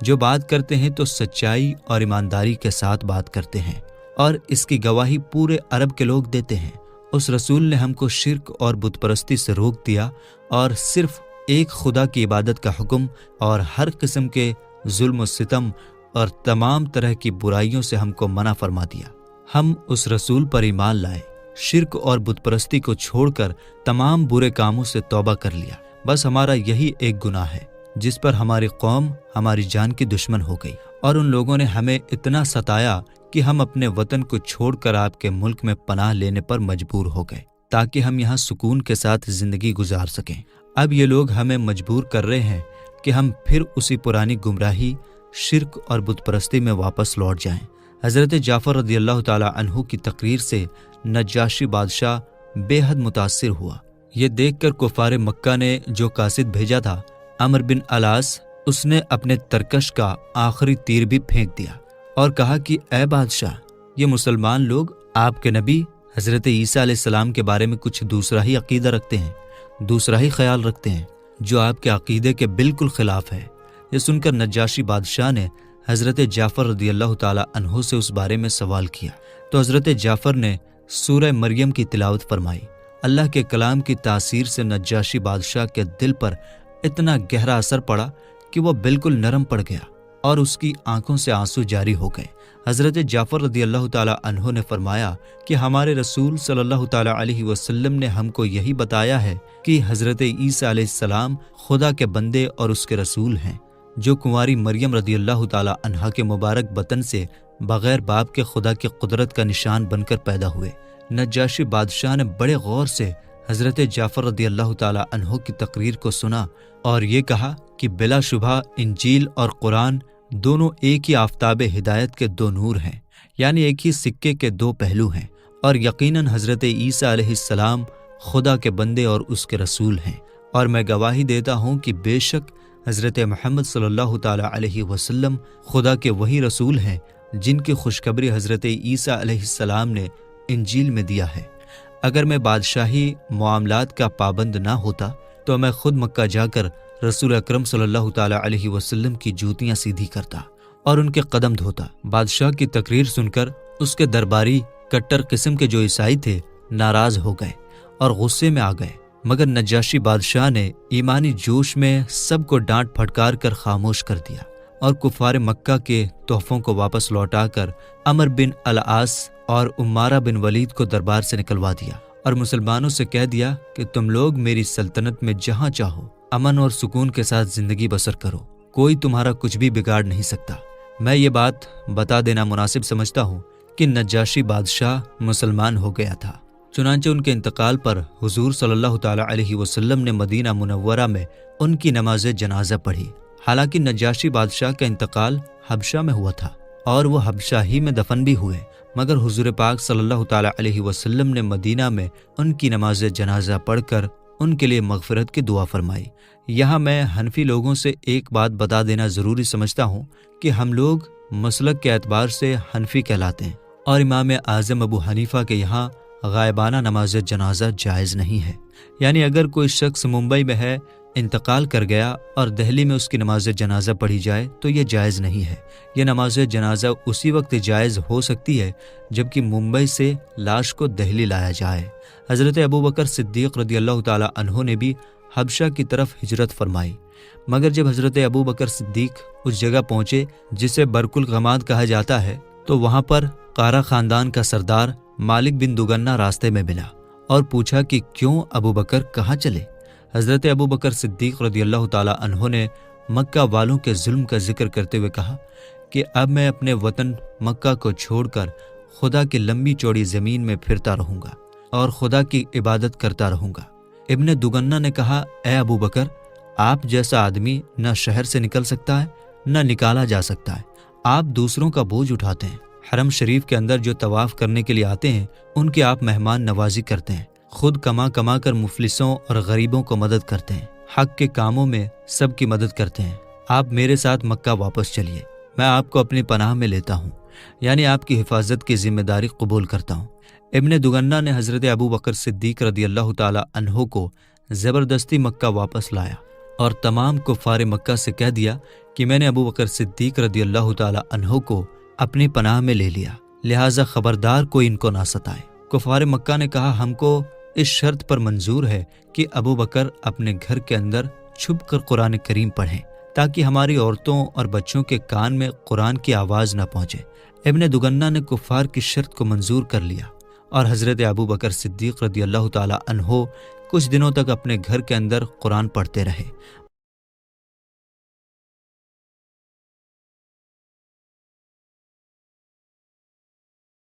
جو بات کرتے ہیں تو سچائی اور ایمانداری کے ساتھ بات کرتے ہیں، اور اس کی گواہی پورے عرب کے لوگ دیتے ہیں۔ اس رسول نے ہم کو شرک اور بت پرستی سے روک دیا اور صرف ایک خدا کی عبادت کا حکم اور ہر قسم کے ظلم و ستم اور تمام طرح کی برائیوں سے ہم کو منع فرما دیا۔ ہم اس رسول پر ایمان لائے، شرک اور بت پرستی کو چھوڑ کر تمام برے کاموں سے توبہ کر لیا۔ بس ہمارا یہی ایک گناہ ہے جس پر ہماری قوم ہماری جان کی دشمن ہو گئی، اور ان لوگوں نے ہمیں اتنا ستایا کہ ہم اپنے وطن کو چھوڑ کر آپ کے ملک میں پناہ لینے پر مجبور ہو گئے تاکہ ہم یہاں سکون کے ساتھ زندگی گزار سکیں۔ اب یہ لوگ ہمیں مجبور کر رہے ہیں کہ ہم پھر اسی پرانی گمراہی، شرک اور بت پرستی میں واپس لوٹ جائیں۔ حضرت جعفر رضی اللہ تعالیٰ عنہ کی تقریر سے نجاشی بادشاہ بے حد متاثر ہوا۔ یہ دیکھ کر کفار مکہ نے جو قاصد بھیجا تھا، عمر بن علاس، اس نے اپنے ترکش کا آخری تیر بھی پھینک دیا اور کہا کہ اے بادشاہ، یہ مسلمان لوگ آپ کے نبی حضرت عیسیٰ علیہ السلام کے بارے میں کچھ دوسرا ہی عقیدہ رکھتے ہیں، دوسرا ہی خیال رکھتے ہیں، جو آپ کے عقیدے کے بالکل خلاف ہے۔ یہ سن کر نجاشی بادشاہ نے حضرت جعفر رضی اللہ تعالیٰ عنہ سے اس بارے میں سوال کیا، تو حضرت جعفر نے سورہ مریم کی تلاوت فرمائی۔ اللہ کے کلام کی تاثیر سے نجاشی بادشاہ کے دل پر اتنا گہرا اثر پڑا کہ وہ بالکل نرم پڑ گیا اور اس کی آنکھوں سے آنسو جاری ہو گئے۔ حضرت جعفر رضی اللہ تعالیٰ عنہ نے فرمایا کہ ہمارے رسول صلی اللہ تعالیٰ علیہ وسلم نے ہم کو یہی بتایا ہے کہ حضرت عیسیٰ علیہ السلام خدا کے بندے اور اس کے رسول ہیں، جو کنواری مریم رضی اللہ تعالیٰ عنہا کے مبارک بطن سے بغیر باپ کے خدا کی قدرت کا نشان بن کر پیدا ہوئے۔ نجاشی بادشاہ نے بڑے غور سے حضرت جعفر رضی اللہ تعالیٰ عنہ کی تقریر کو سنا اور یہ کہا کہ بلا شبہ انجیل اور قرآن دونوں ایک ہی آفتاب ہدایت کے دو نور ہیں، یعنی ایک ہی سکے کے دو پہلو ہیں، اور یقیناً حضرت عیسیٰ علیہ السلام خدا کے بندے اور اس کے رسول ہیں، اور میں گواہی دیتا ہوں کہ بے شک حضرت محمد صلی اللہ تعالیٰ علیہ وسلم خدا کے وہی رسول ہیں جن کی خوشخبری حضرت عیسیٰ علیہ السلام نے انجیل میں دیا ہے۔ اگر میں بادشاہی معاملات کا پابند نہ ہوتا تو میں خود مکہ جا کر رسول اکرم صلی اللہ تعالیٰ علیہ وسلم کی جوتیاں سیدھی کرتا اور ان کے قدم دھوتا۔ بادشاہ کی تقریر سن کر اس کے درباری کٹر قسم کے جو عیسائی تھے ناراض ہو گئے اور غصے میں آ گئے، مگر نجاشی بادشاہ نے ایمانی جوش میں سب کو ڈانٹ پھٹکار کر خاموش کر دیا اور کفار مکہ کے تحفوں کو واپس لوٹا کر عمر بن العاص اور عمارہ بن ولید کو دربار سے نکلوا دیا اور مسلمانوں سے کہہ دیا کہ تم لوگ میری سلطنت میں جہاں چاہو امن اور سکون کے ساتھ زندگی بسر کرو، کوئی تمہارا کچھ بھی بگاڑ نہیں سکتا۔ میں یہ بات بتا دینا مناسب سمجھتا ہوں کہ نجاشی بادشاہ مسلمان ہو گیا تھا۔ چنانچہ ان کے انتقال پر حضور صلی اللہ تعالیٰ علیہ وسلم نے مدینہ منورہ میں ان کی نماز جنازہ پڑھی۔ حالانکہ نجاشی بادشاہ کا انتقال حبشہ میں ہوا تھا اور وہ حبشہ ہی میں دفن بھی ہوئے، مگر حضور پاک صلی اللہ تعالیٰ علیہ وسلم نے مدینہ میں ان کی نماز جنازہ پڑھ کر ان کے لیے مغفرت کی دعا فرمائی۔ یہاں میں حنفی لوگوں سے ایک بات بتا دینا ضروری سمجھتا ہوں کہ ہم لوگ مسلک کے اعتبار سے حنفی کہلاتے ہیں اور امام اعظم ابو حنیفہ کے یہاں غائبانہ نماز جنازہ جائز نہیں ہے۔ یعنی اگر کوئی شخص ممبئی میں ہے، انتقال کر گیا اور دہلی میں اس کی نماز جنازہ پڑھی جائے تو یہ جائز نہیں ہے۔ یہ نماز جنازہ اسی وقت جائز ہو سکتی ہے جبکہ ممبئی سے لاش کو دہلی لایا جائے۔ حضرت ابوبکر صدیق رضی اللہ تعالیٰ عنہ نے بھی حبشہ کی طرف ہجرت فرمائی، مگر جب حضرت ابوبکر صدیق اس جگہ پہنچے جسے برق الغماد کہا جاتا ہے تو وہاں پر قارہ خاندان کا سردار مالک بن دگنہ راستے میں ملا اور پوچھا کہ کیوں ابوبکر کہاں چلے؟ حضرت ابوبکر صدیق رضی اللہ تعالیٰ عنہ نے مکہ والوں کے ظلم کا ذکر کرتے ہوئے کہا کہ اب میں اپنے وطن مکہ کو چھوڑ کر خدا کی لمبی چوڑی زمین میں پھرتا رہوں گا اور خدا کی عبادت کرتا رہوں گا۔ ابن دگنہ نے کہا، اے ابوبکر، آپ جیسا آدمی نہ شہر سے نکل سکتا ہے نہ نکالا جا سکتا ہے، آپ دوسروں کا بوجھ اٹھاتے ہیں۔ حرم شریف کے اندر جو طواف کرنے کے لیے آتے ہیں ان کی آپ مہمان نوازی کرتے ہیں، خود کما کما کر مفلسوں اور غریبوں کو مدد کرتے ہیں، حق کے کاموں میں سب کی مدد کرتے ہیں۔ آپ میرے ساتھ مکہ واپس چلیے، میں آپ کو اپنی پناہ میں لیتا ہوں، یعنی آپ کی حفاظت کی ذمہ داری قبول کرتا ہوں۔ ابن دگنہ نے حضرت ابوبکر صدیق رضی اللہ تعالیٰ عنہ کو زبردستی مکہ واپس لایا اور تمام کفار مکہ سے کہہ دیا کہ میں نے ابوبکر صدیق رضی اللہ تعالیٰ عنہ کو اپنی پناہ میں لے لیا، لہٰذا خبردار کوئی ان کو نہ ستائے۔ کفار مکہ نے کہا، ہم کو اس شرط پر منظور ہے کہ ابوبکر اپنے گھر کے اندر چھپ کر قرآن کریم پڑھیں تاکہ ہماری عورتوں اور بچوں کے کان میں قرآن کی آواز نہ پہنچے۔ ابن دگنہ نے کفار کی شرط کو منظور کر لیا اور حضرت ابوبکر صدیق رضی اللہ تعالیٰ عنہ کچھ دنوں تک اپنے گھر کے اندر قرآن پڑھتے رہے،